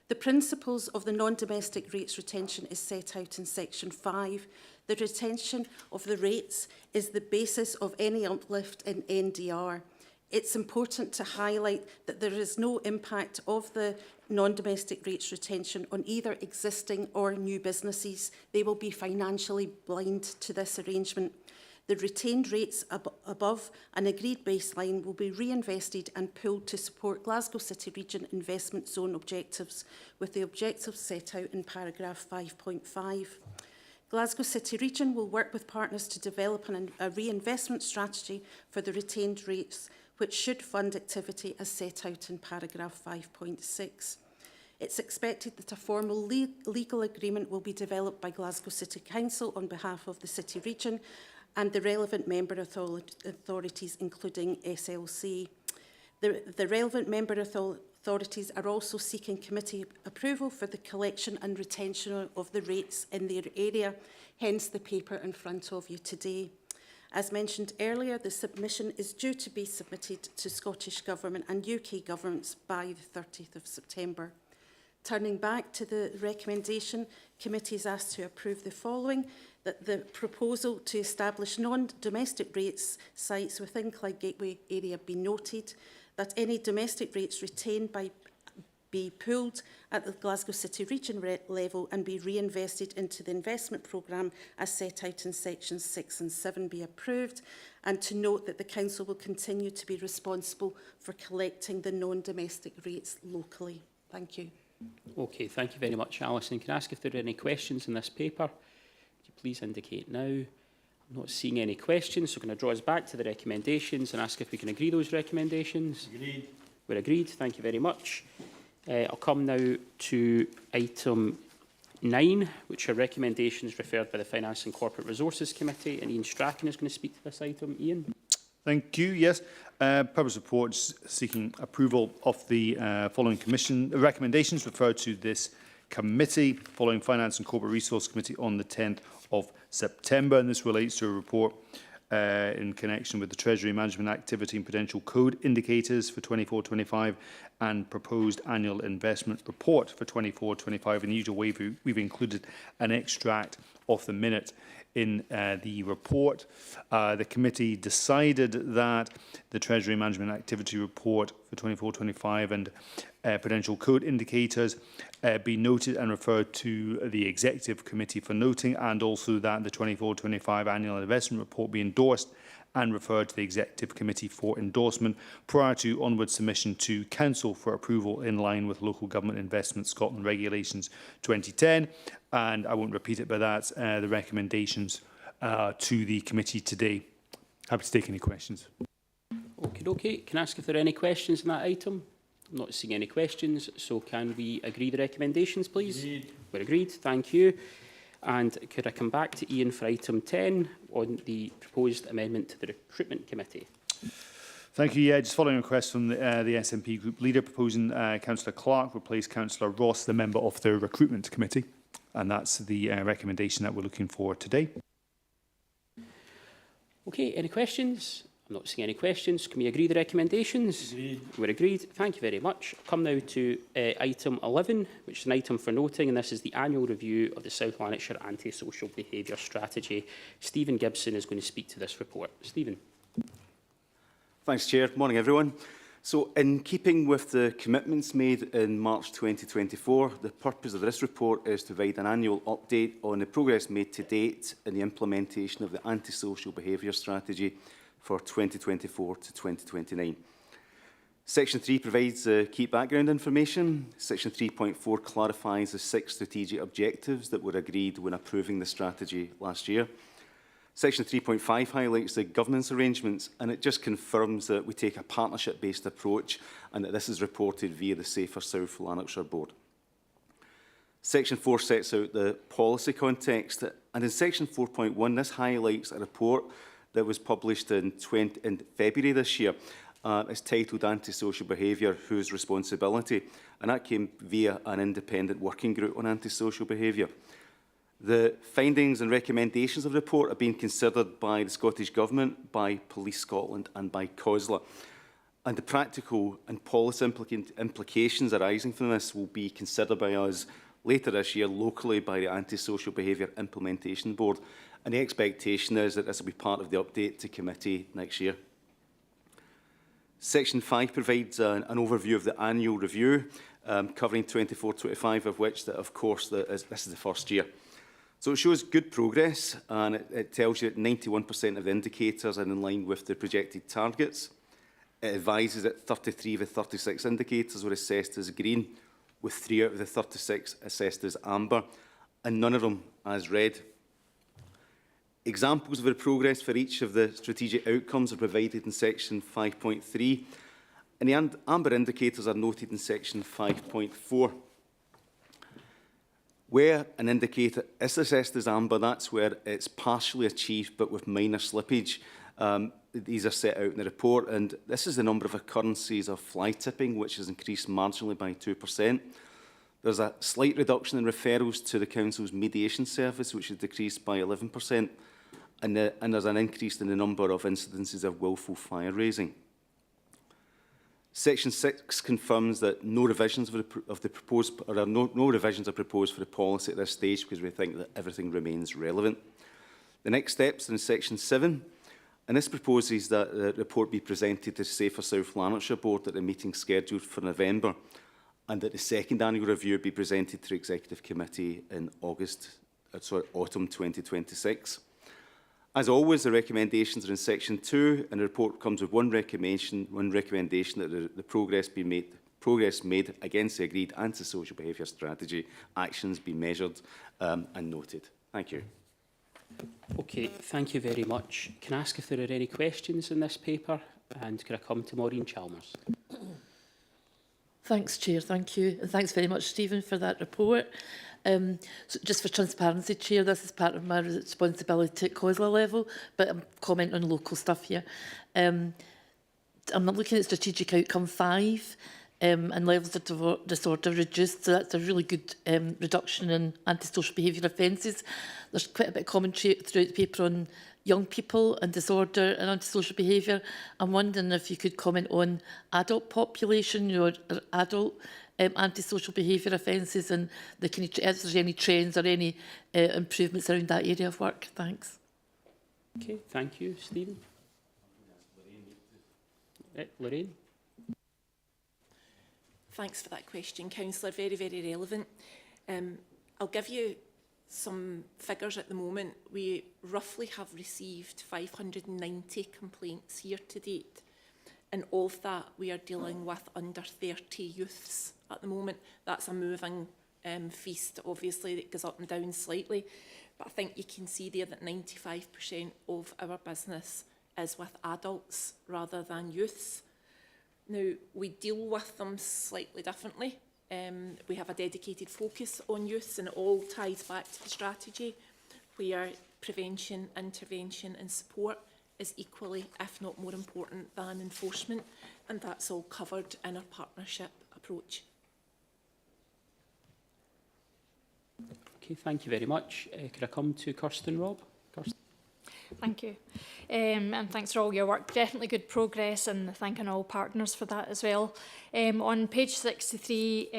The principles of the non-domestic rates retention is set out in section 5. The retention of the rates is the basis of any uplift in NDR. It's important to highlight that there is no impact of the non-domestic rates retention on either existing or new businesses. They will be financially blind to this arrangement. The retained rates above an agreed baseline will be reinvested and pooled to support Glasgow City Region Investment Zone objectives, with the objectives set out in paragraph 5.5. Glasgow City Region will work with partners to develop a reinvestment strategy for the retained rates, which should fund activity as set out in paragraph 5.6. It's expected that a formal legal agreement will be developed by Glasgow City Council on behalf of the City Region and the relevant member authorities, including SLC. The relevant member authorities are also seeking committee approval for the collection and retention of the rates in their area, hence the paper in front of you today. As mentioned earlier, the submission is due to be submitted to Scottish Government and UK governments by the 30th of September. Turning back to the recommendation, committee is asked to approve the following: that the proposal to establish non-domestic rates sites within Clyde Gateway area be noted, that any domestic rates retained be pooled at the Glasgow City Region level and be reinvested into the investment programme as set out in sections 6 and 7 be approved, and to note that the Council will continue to be responsible for collecting the non-domestic rates locally. Thank you. Okay, thank you very much, Alison. Can I ask if there are any questions in this paper? Would you please indicate now? I'm not seeing any questions, so can I draw us back to the recommendations and ask if we can agree those recommendations? Agreed. We're agreed. Thank you very much. I'll come now to item 9, which are recommendations referred by the Finance and Corporate Resources Committee, and Ian Strachan is going to speak to this item. Ian. Thank you. Yes. Purpose report seeking approval of the following Commission recommendations referred to this committee following Finance and Corporate Resource Committee on the 10th of September. And this relates to a report in connection with the Treasury Management Activity and Potential Code Indicators for 24-25 and proposed annual investment report for 24-25. In the usual way, we've included an extract of the minute in the report. The committee decided that the Treasury Management Activity Report for 24-25 and potential code indicators be noted and referred to the Executive Committee for noting, and also that the 24-25 Annual Investment Report be endorsed and referred to the Executive Committee for endorsement prior to onward submission to Council for approval in line with Local Government Investment Scotland Regulations 2010. And I won't repeat it, but that's the recommendations to the committee today. Happy to take any questions. Okay. Can I ask if there are any questions on that item? I'm not seeing any questions, so can we agree the recommendations, please? Agreed. We're agreed. Thank you. And could I come back to Ian for item 10 on the proposed amendment to the Recruitment Committee? Thank you. Yeah, just following a request from the SNP group leader, proposing Councillor Clark replace Councillor Ross, the member of the Recruitment Committee. And that's the recommendation that we're looking for today. Okay, any questions? I'm not seeing any questions. Can we agree the recommendations? Agreed. We're agreed. Thank you very much. I'll come now to item 11, which is an item for noting, and this is the annual review of the South Lanarkshire Antisocial Behaviour Strategy. Stephen Gibson is going to speak to this report. Stephen. Thanks, Chair. Morning, everyone. So, in keeping with the commitments made in March 2024, the purpose of this report is to provide an annual update on the progress made to date in the implementation of the Antisocial Behaviour Strategy for 2024 to 2029. Section 3 provides key background information. Section 3.4 clarifies the 6 strategic objectives that were agreed when approving the strategy last year. Section 3.5 highlights the governance arrangements, and it just confirms that we take a partnership-based approach and that this is reported via the Safer South Lanarkshire Board. Section 4 sets out the policy context, and in Section 4.1 this highlights a report that was published in February this year. It's titled Antisocial Behaviour, Whose Responsibility? And that came via an independent working group on antisocial behaviour. The findings and recommendations of the report are being considered by the Scottish Government, by Police Scotland and by COSLA. And the practical and policy implications arising from this will be considered by us later this year locally by the Antisocial Behaviour Implementation Board. And the expectation is that this will be part of the update to committee next year. Section 5 provides an overview of the annual review, covering 24-25, of which, of course, this is the first year. So it shows good progress, and it tells you that 91% of the indicators are in line with the projected targets. It advises that 33 of the 36 indicators were assessed as green, with 3 out of the 36 assessed as amber, and none of them as red. Examples of the progress for each of the strategic outcomes are provided in Section 5.3, and the amber indicators are noted in Section 5.4. Where an indicator is assessed as amber, that's where it's partially achieved but with minor slippage. These are set out in the report, and this is the number of occurrences of fly tipping, which has increased marginally by 2%. There's a slight reduction in referrals to the Council's mediation service, which has decreased by 11%. And there's an increase in the number of incidences of willful fire raising. Section 6 confirms that no revisions no revisions are proposed for the policy at this stage because we think that everything remains relevant. The next steps in Section 7, and this proposes that the report be presented to the Safer South Lanarkshire Board at the meeting scheduled for November, and that the second annual review be presented to the Executive Committee in autumn 2026. As always, the recommendations are in Section 2, and the report comes with one recommendation that the progress made against the agreed antisocial behaviour strategy actions be measured and noted. Thank you. Okay, thank you very much. Can I ask if there are any questions in this paper? And can I come to Maureen Chalmers? Thanks, Chair. Thank you. And thanks very much, Stephen, for that report. So just for transparency, Chair, this is part of my responsibility at COSLA level, but I'm commenting on local stuff here. I'm looking at strategic outcome 5 and levels of disorder reduced, so that's a really good reduction in antisocial behaviour offences. There's quite a bit of commentary throughout the paper on young people and disorder and antisocial behaviour. I'm wondering if you could comment on adult population or adult antisocial behaviour offences and if there's any trends or any improvements around that area of work. Thanks. Okay, thank you. Stephen? Lorraine? Thanks for that question, Councillor. Very, very relevant. I'll give you some figures at the moment. We roughly have received 590 complaints year to date. And of that, we are dealing with under 30 youths at the moment. That's a moving feast, obviously, that goes up and down slightly. But I think you can see there that 95% of our business is with adults rather than youths. Now, we deal with them slightly differently. We have a dedicated focus on youths, and it all ties back to the strategy, where prevention, intervention and support is equally, if not more important than enforcement, and that's all covered in our partnership approach. Okay, thank you very much. Could I come to Kirsten, Rob? Kirsten. Thank you. And thanks for all your work. Definitely good progress, and thanking all partners for that as well. On page 63,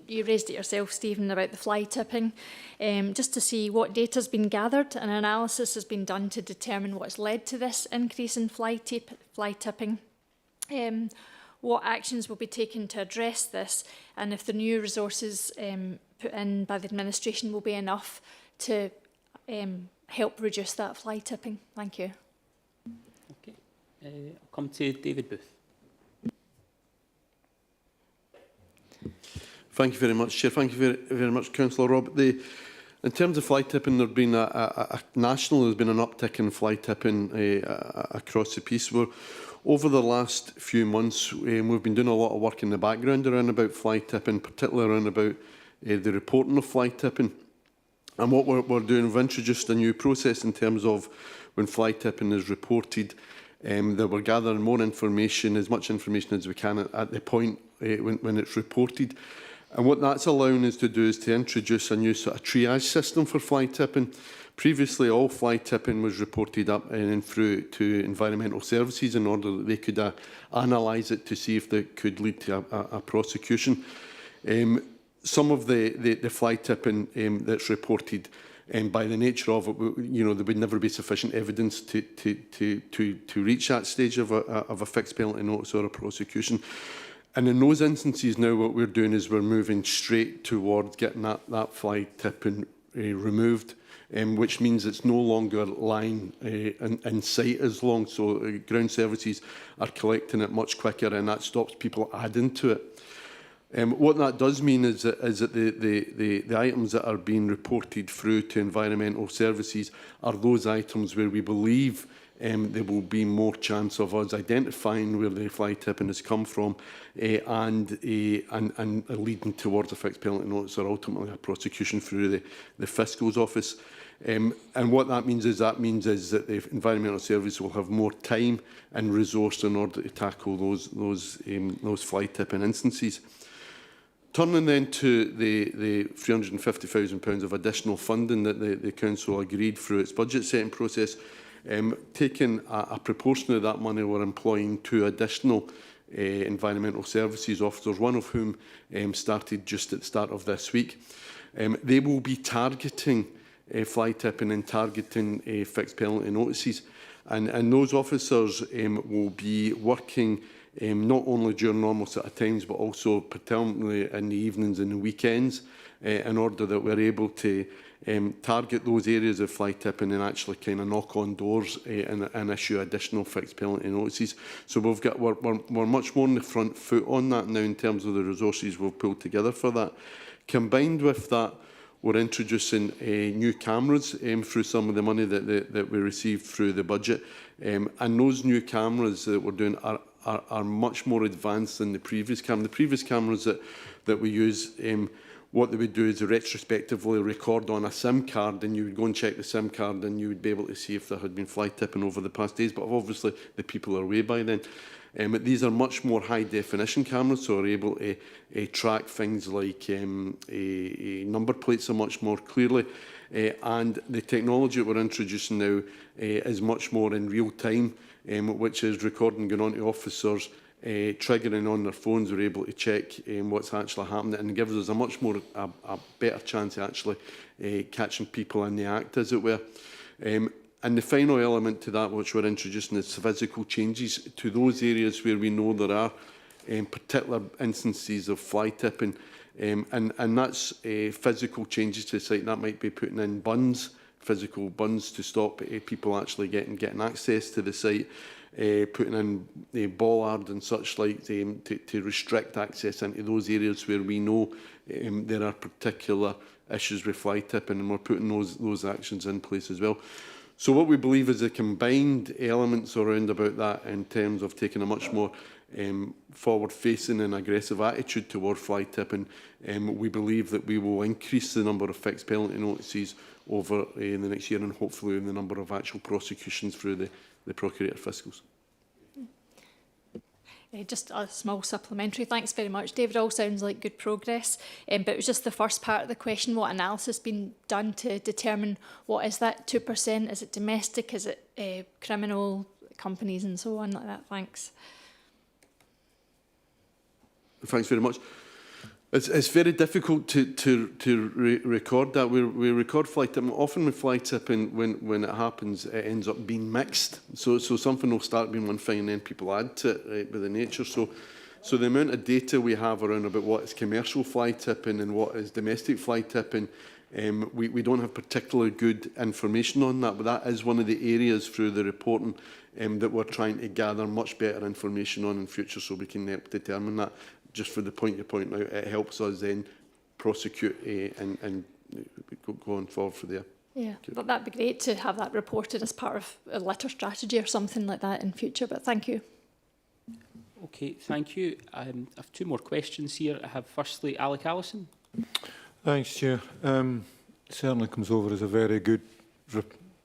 you raised it yourself, Stephen, about the fly tipping. Just to see what data has been gathered and analysis has been done to determine what's led to this increase in fly tipping. What actions will be taken to address this, and if the new resources put in by the administration will be enough to help reduce that fly tipping. Thank you. Okay. I'll come to David Booth. Thank you very much, Chair. Thank you very much, Councillor Rob. In terms of fly tipping, there's been there's been an uptick in fly tipping across the piece. Over the last few months, we've been doing a lot of work in the background around about fly tipping, particularly around about the reporting of fly tipping. And what we're doing, we've introduced a new process in terms of when fly tipping is reported, that we're gathering more information, as much information as we can at the point when it's reported. And what that's allowing us to do is to introduce a new sort of triage system for fly tipping. Previously, all fly tipping was reported up and then through to environmental services in order that they could analyse it to see if they could lead to a prosecution. Some of the fly tipping that's reported, by the nature of it, there would never be sufficient evidence to reach that stage of a fixed penalty notice or a prosecution. And in those instances now, what we're doing is we're moving straight towards getting that fly tipping removed, which means it's no longer lying in sight as long. So ground services are collecting it much quicker, and that stops people adding to it. What that does mean is that the items that are being reported through to environmental services are those items where we believe there will be more chance of us identifying where the fly tipping has come from and leading towards a fixed penalty notice or ultimately a prosecution through the Fiscal's office. And what that means is that the environmental service will have more time and resource in order to tackle those fly tipping instances. Turning then to the £350,000 of additional funding that the Council agreed through its budget setting process, taking a proportion of that money, we're employing 2 additional environmental services officers, one of whom started just at the start of this week. They will be targeting fly tipping and targeting fixed penalty notices. And those officers will be working not only during normal sort of times, but also predominantly in the evenings and the weekends, in order that we're able to target those areas of fly tipping and actually kind of knock on doors and issue additional fixed penalty notices. So we're much more on the front foot on that now in terms of the resources we've pulled together for that. Combined with that, we're introducing new cameras through some of the money that we received through the budget. And those new cameras that we're doing are much more advanced than the previous cameras. The previous cameras that we use, what they would do is retrospectively record on a SIM card, and you would go and check the SIM card and you would be able to see if there had been fly tipping over the past days, but obviously the people are away by then. But these are much more high definition cameras, so we're able to track things like number plates are much more clearly. And the technology that we're introducing now is much more in real time, which is recording going on to officers, triggering on their phones. We're able to check what's actually happening, and gives us a much more a better chance of actually catching people in the act, as it were. And the final element to that, which we're introducing, is physical changes to those areas where we know there are particular instances of fly tipping. And that's physical changes to the site. That might be putting in buns, physical buns to stop people actually getting access to the site, putting in bollard and such like to restrict access into those areas where we know there are particular issues with fly tipping, and we're putting those actions in place as well. So what we believe is the combined elements around about that in terms of taking a much more forward-facing and aggressive attitude toward fly tipping. We believe that we will increase the number of fixed penalty notices over in the next year, and hopefully in the number of actual prosecutions through the Procurator Fiscals. Just a small supplementary. Thanks very much, David. All sounds like good progress. But it was just the first part of the question, what analysis has been done to determine what is that 2%? Is it domestic? Is it criminal companies and so on like that? Thanks. Thanks very much. It's very difficult to record that. We record fly tipping. Often with fly tipping, when it happens, it ends up being mixed. So something will start being one thing and then people add to it, right, with the nature. So the amount of data we have around about what is commercial fly tipping and what is domestic fly tipping, we don't have particularly good information on that. But that is one of the areas through the reporting that we're trying to gather much better information on in future, so we can help determine that. Just for the point you point out, it helps us then prosecute and go on forward for there. Yeah, but that'd be great to have that reported as part of a litter strategy or something like that in future, but thank you. Okay, thank you. I have two more questions here. I have firstly Alec Allison. Thanks, Chair. Certainly comes over as a very good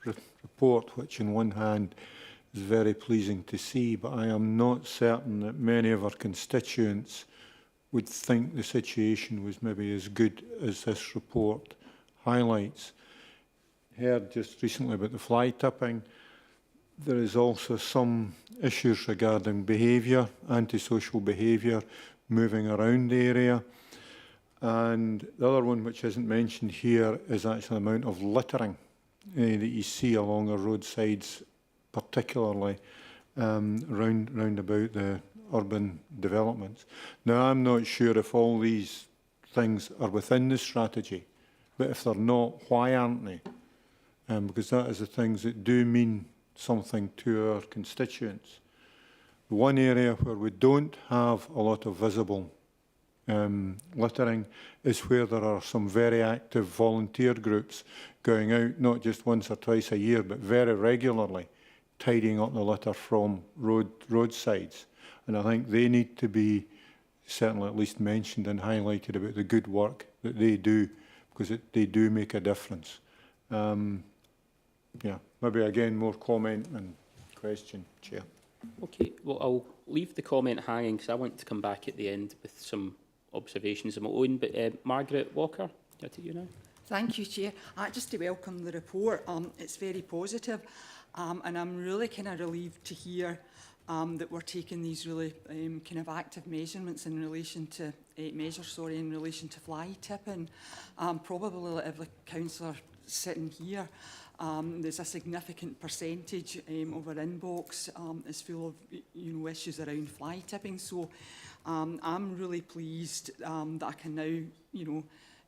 report, which on one hand is very pleasing to see, but I am not certain that many of our constituents would think the situation was maybe as good as this report highlights. Heard just recently about the fly tipping. There is also some issues regarding behaviour, antisocial behaviour, moving around the area. And the other one which isn't mentioned here is actually the amount of littering that you see along the roadsides, particularly round about the urban developments. Now, I'm not sure if all these things are within the strategy, but if they're not, why aren't they? Because that is the things that do mean something to our constituents. The one area where we don't have a lot of visible littering is where there are some very active volunteer groups going out, not just once or twice a year, but very regularly, tidying up the litter from roadsides. And I think they need to be certainly at least mentioned and highlighted about the good work that they do, because they do make a difference. Yeah, maybe again more comment and question, Chair. Okay, well, I'll leave the comment hanging because I want to come back at the end with some observations of my own. But Margaret Walker, to you now. Thank you, Chair. Just to welcome the report. It's very positive, and I'm really kind of relieved to hear that we're taking these really kind of active measurements in relation to in relation to fly tipping. Probably every councillor sitting here, there's a significant percentage of our inbox is full of issues around fly tipping. So I'm really pleased that I can now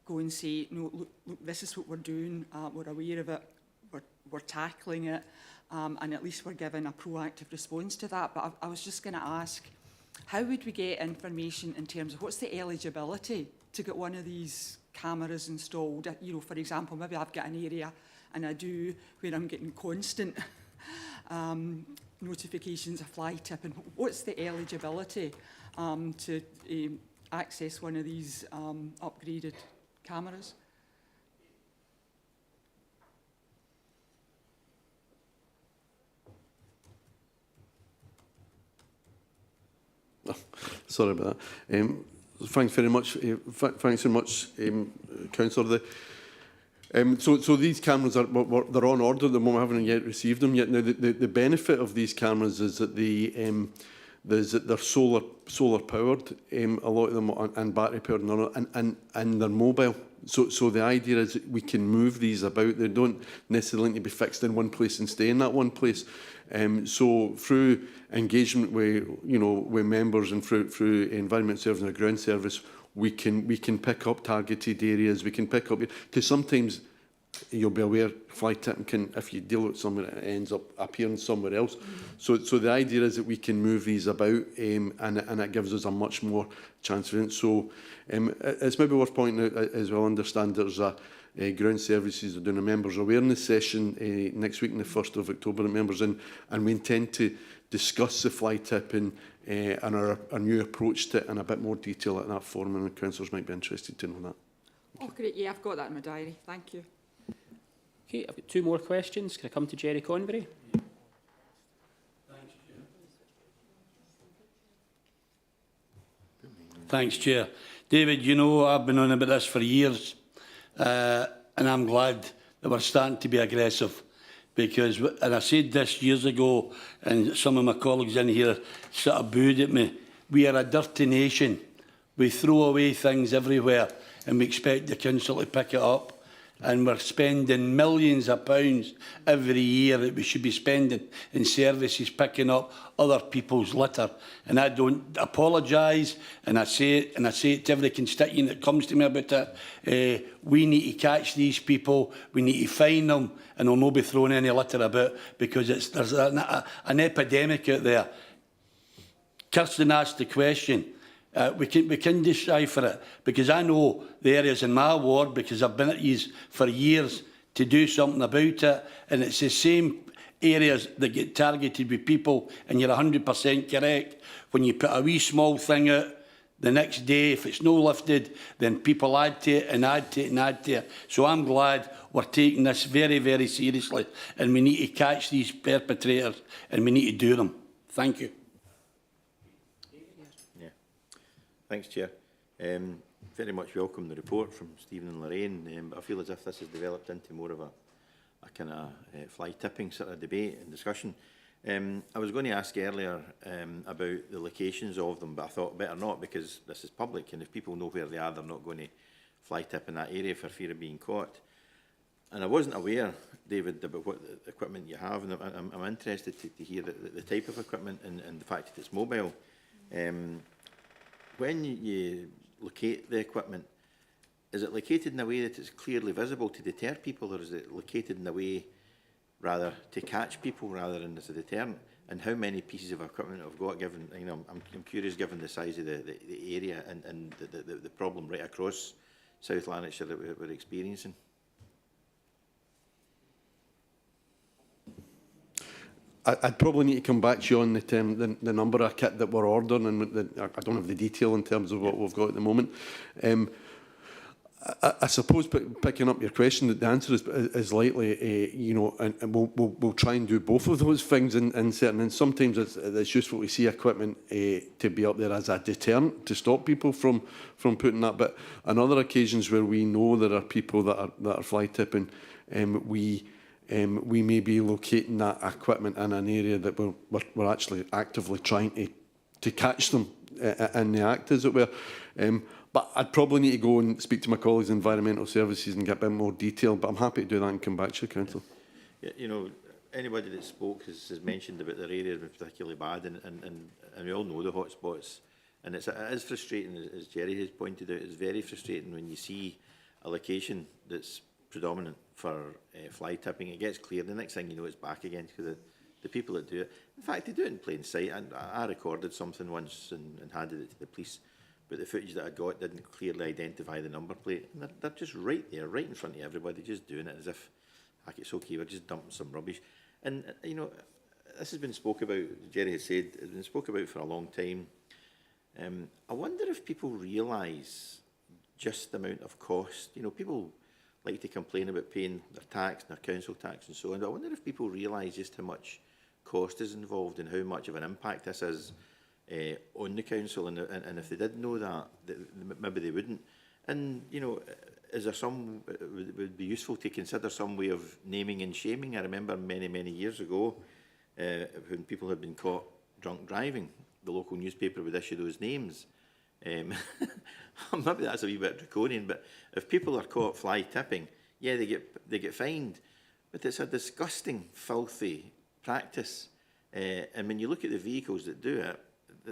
go and say, no, look, this is what we're doing. We're aware of it. We're tackling it. And at least we're giving a proactive response to that. But I was just going to ask, how would we get information in terms of what's the eligibility to get one of these cameras installed? For example, maybe I've got an area and I do where I'm getting constant notifications of fly tipping. What's the eligibility to access one of these upgraded cameras? Sorry about that. Thanks very much. Thanks very much, Councillor. So these cameras they're on order at the moment. I haven't yet received them yet. Now the benefit of these cameras is that they're solar powered. A lot of them and battery powered, and they're mobile. So the idea is that we can move these about. They don't necessarily need to be fixed in one place and stay in that one place. So through engagement with members and through Environment Service and the Ground Service, we can pick up targeted areas. We can pick up, because sometimes you'll be aware fly tipping can, if you deal with somewhere, it ends up appearing somewhere else. So the idea is that we can move these about, and it gives us a much more chance of it. So it's maybe worth pointing out as well. Understand there's a Ground Services are doing a members awareness session next week on the 1st of October at members, and we intend to discuss the fly tipping and our new approach to it in a bit more detail at that forum, and the councillors might be interested to know that. Oh, great. Yeah, I've got that in my diary. Thank you. Okay, I've got 2 more questions. Can I come to Jerry Convery? Thanks, Chair. David, you know I've been on about this for years, and I'm glad that we're starting to be aggressive, because, and I said this years ago, and some of my colleagues in here sort of booed at me, we are a dirty nation. We throw away things everywhere and we expect the council to pick it up. And we're spending millions of pounds every year that we should be spending in services picking up other people's litter. And I don't apologise, and I say it to every constituent that comes to me about it. We need to catch these people, we need to fine them, and they'll not be throwing any litter about, because there's an epidemic out there. Kirsten asked the question. We can decipher it, because I know the areas in my ward, because I've been at these for years to do something about it, and it's the same areas that get targeted with people, and you're 100% correct. When you put a wee small thing out, the next day, if it's no lifted, then people add to it and add to it and add to it. So I'm glad we're taking this very, very seriously, and we need to catch these perpetrators, and we need to do them. Thank you. Thanks, Chair. Very much welcome the report from Stephen and Lorraine, but I feel as if this has developed into more of a kind of fly tipping sort of debate and discussion. I was going to ask earlier about the locations of them, but I thought better not, because this is public, and if people know where they are, they're not going to fly tip in that area for fear of being caught. And I wasn't aware, David, about what equipment you have, and I'm interested to hear the type of equipment and the fact that it's mobile. When you locate the equipment, is it located in a way that it's clearly visible to deter people, or is it located in a way rather to catch people rather than as a deterrent? And how many pieces of equipment I've got, given, you know, I'm curious, given the size of the area and the problem right across South Lanarkshire that we're experiencing? I'd probably need to come back to you on the number of kit that we're ordering, and I don't have the detail in terms of what we've got at the moment. I suppose, picking up your question, the answer is likely, you know, and we'll try and do both of those things in certain. And sometimes it's useful to see equipment to be up there as a deterrent to stop people from putting that. But on other occasions where we know there are people that are fly tipping, we may be locating that equipment in an area that we're actually actively trying to catch them in the act, as it were. But I'd probably need to go and speak to my colleagues in Environmental Services and get a bit more detail, but I'm happy to do that and come back to you, Councillor. Yeah, you know, anybody that spoke has mentioned about their area being particularly bad, and we all know the hotspots. And it is frustrating, as Jerry has pointed out, it's very frustrating when you see a location that's predominant for fly tipping. It gets clear, the next thing you know, it's back again, because the people that do it, in fact, they do it in plain sight. And I recorded something once and handed it to the police, but the footage that I got didn't clearly identify the number plate. And they're just right there, right in front of everybody, just doing it as if, like, it's okay, we're just dumping some rubbish. And, you know, this has been spoke about, Jerry has said, it's been spoke about for a long time. I wonder if people realise just the amount of cost. You know, people like to complain about paying their tax, their council tax and so on, but I wonder if people realise just how much cost is involved and how much of an impact this is on the council, and if they did know that, maybe they wouldn't. And, you know, is there some, would be useful to consider some way of naming and shaming? I remember many, many years ago, when people had been caught drunk driving, the local newspaper would issue those names. Maybe that's a wee bit draconian, but if people are caught fly tipping, yeah, they get fined, but it's a disgusting, filthy practice. And when you look at the vehicles that do it,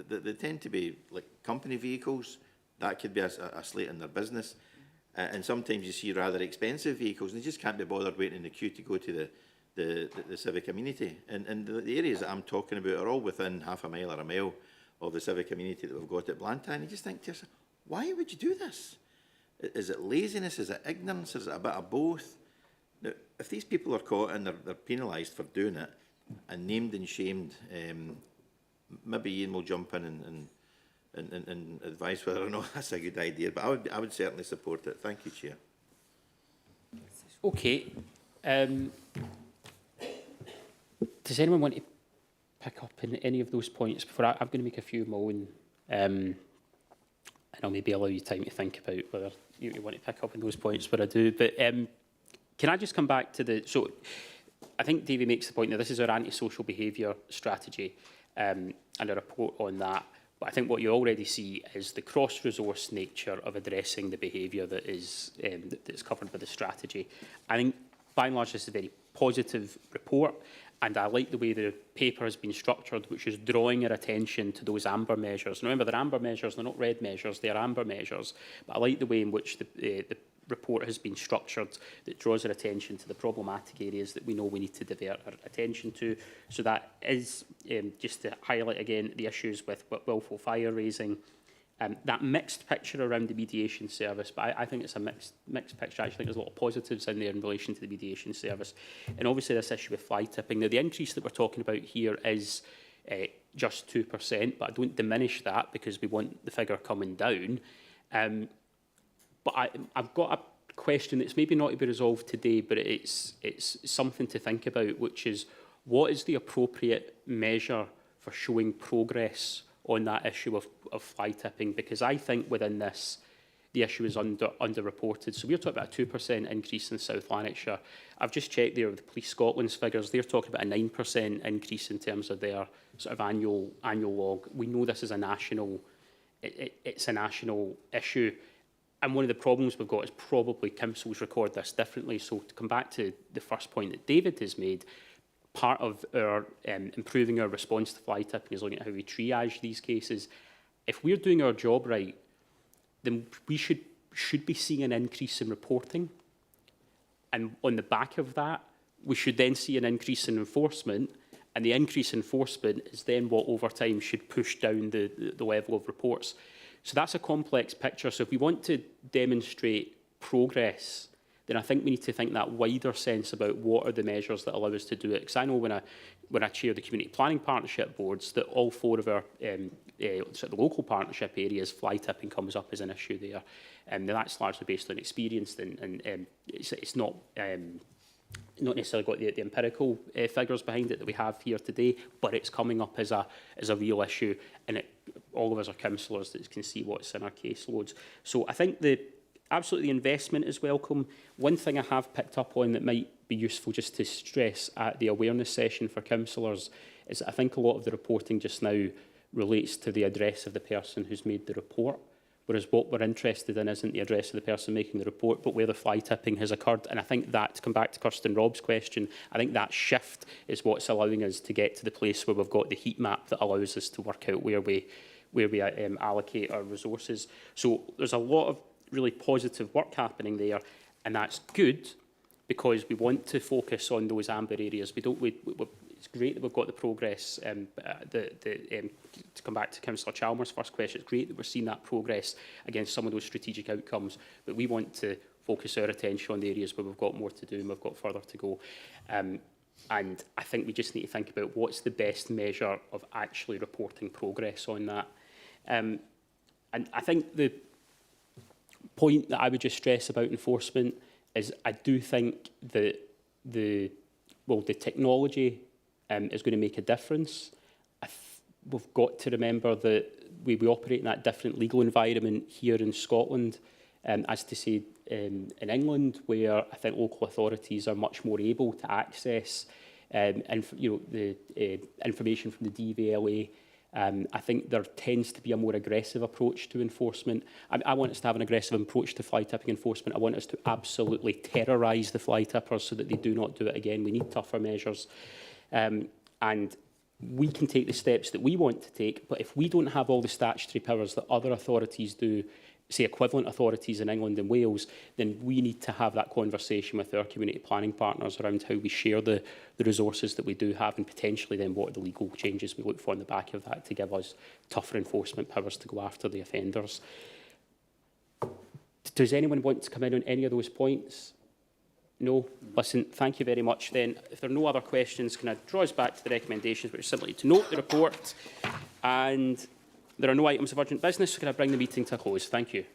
they tend to be like company vehicles. That could be a slate in their business. And sometimes you see rather expensive vehicles, and they just can't be bothered waiting in the queue to go to the civic amenity. And the areas that I'm talking about are all within half a mile or a mile of the civic amenity that we've got at Blantyre. And you just think to yourself, why would you do this? Is it laziness? Is it ignorance? Is it a bit of both? Now, if these people are caught and they're penalised for doing it and named and shamed, maybe Ian will jump in and advise whether or not that's a good idea. But I would certainly support it. Thank you, Chair. Okay. Does anyone want to pick up in any of those points before I'm going to make a few of my own, and I'll maybe allow you time to think about whether you want to pick up on those points, but I do. But can I just come back to so I think Davy makes the point that this is our antisocial behaviour strategy and a report on that. But I think what you already see is the cross-resource nature of addressing the behaviour that is that's covered by the strategy. I think, by and large, this is a very positive report, and I like the way the paper has been structured, which is drawing your attention to those amber measures. And remember, they're amber measures, they're not red measures, they're amber measures. But I like the way in which the report has been structured that draws our attention to the problematic areas that we know we need to divert our attention to. So that is, just to highlight again, the issues with willful fire raising, that mixed picture around the mediation service, but I think it's a mixed picture. I actually think there's a lot of positives in there in relation to the mediation service. And obviously this issue with fly tipping. Now, the increase that we're talking about here is just 2%, but I don't diminish that because we want the figure coming down. But I've got a question that's maybe not to be resolved today, but it's something to think about, which is what is the appropriate measure for showing progress on that issue of fly tipping? Because I think within this, the issue is underreported. So we're talking about a 2% increase in South Lanarkshire. I've just checked there with the Police Scotland's figures. They're talking about a 9% increase in terms of their sort of annual log. We know this is a national, it's a national issue. And one of the problems we've got is probably councils record this differently. So to come back to the first point that David has made, part of our improving our response to fly tipping is looking at how we triage these cases. If we're doing our job right, then we should be seeing an increase in reporting. And on the back of that, we should then see an increase in enforcement. And the increase in enforcement is then what over time should push down the level of reports. So that's a complex picture. So if we want to demonstrate progress, then I think we need to think that wider sense about what are the measures that allow us to do it. Because I know when I chair the community planning partnership boards, that all four of our sort of local partnership areas, fly tipping comes up as an issue there. And that's largely based on experience, and it's not necessarily got the empirical figures behind it that we have here today, but it's coming up as a real issue, and all of us are councillors that can see what's in our caseloads. So I think absolutely the investment is welcome. One thing I have picked up on that might be useful just to stress at the awareness session for councillors is that I think a lot of the reporting just now relates to the address of the person who's made the report, whereas what we're interested in isn't the address of the person making the report, but where the fly tipping has occurred. And I think that, to come back to Kirsten Robb's question, I think that shift is what's allowing us to get to the place where we've got the heat map that allows us to work out where we allocate our resources. So there's a lot of really positive work happening there, and that's good because we want to focus on those amber areas. It's great that we've got the progress. To come back to Councillor Chalmers' first question, it's great that we're seeing that progress against some of those strategic outcomes, but we want to focus our attention on the areas where we've got more to do and we've got further to go. And I think we just need to think about what's the best measure of actually reporting progress on that. And I think the point that I would just stress about enforcement is I do think that the technology is going to make a difference. We've got to remember that we operate in that different legal environment here in Scotland. as to say in England, where I think local authorities are much more able to access the information from the DVLA. I think there tends to be a more aggressive approach to enforcement. I want us to have an aggressive approach to fly tipping enforcement. I want us to absolutely terrorise the fly tippers so that they do not do it again. We need tougher measures. And we can take the steps that we want to take, but if we don't have all the statutory powers that other authorities do, say equivalent authorities in England and Wales, then we need to have that conversation with our community planning partners around how we share the resources that we do have, and potentially then what are the legal changes we look for on the back of that to give us tougher enforcement powers to go after the offenders. Does anyone want to come in on any of those points? No? Listen, thank you very much then. If there are no other questions, can I draw us back to the recommendations, which is simply to note the report, and there are no items of urgent business, so can I bring the meeting to a close? Thank you.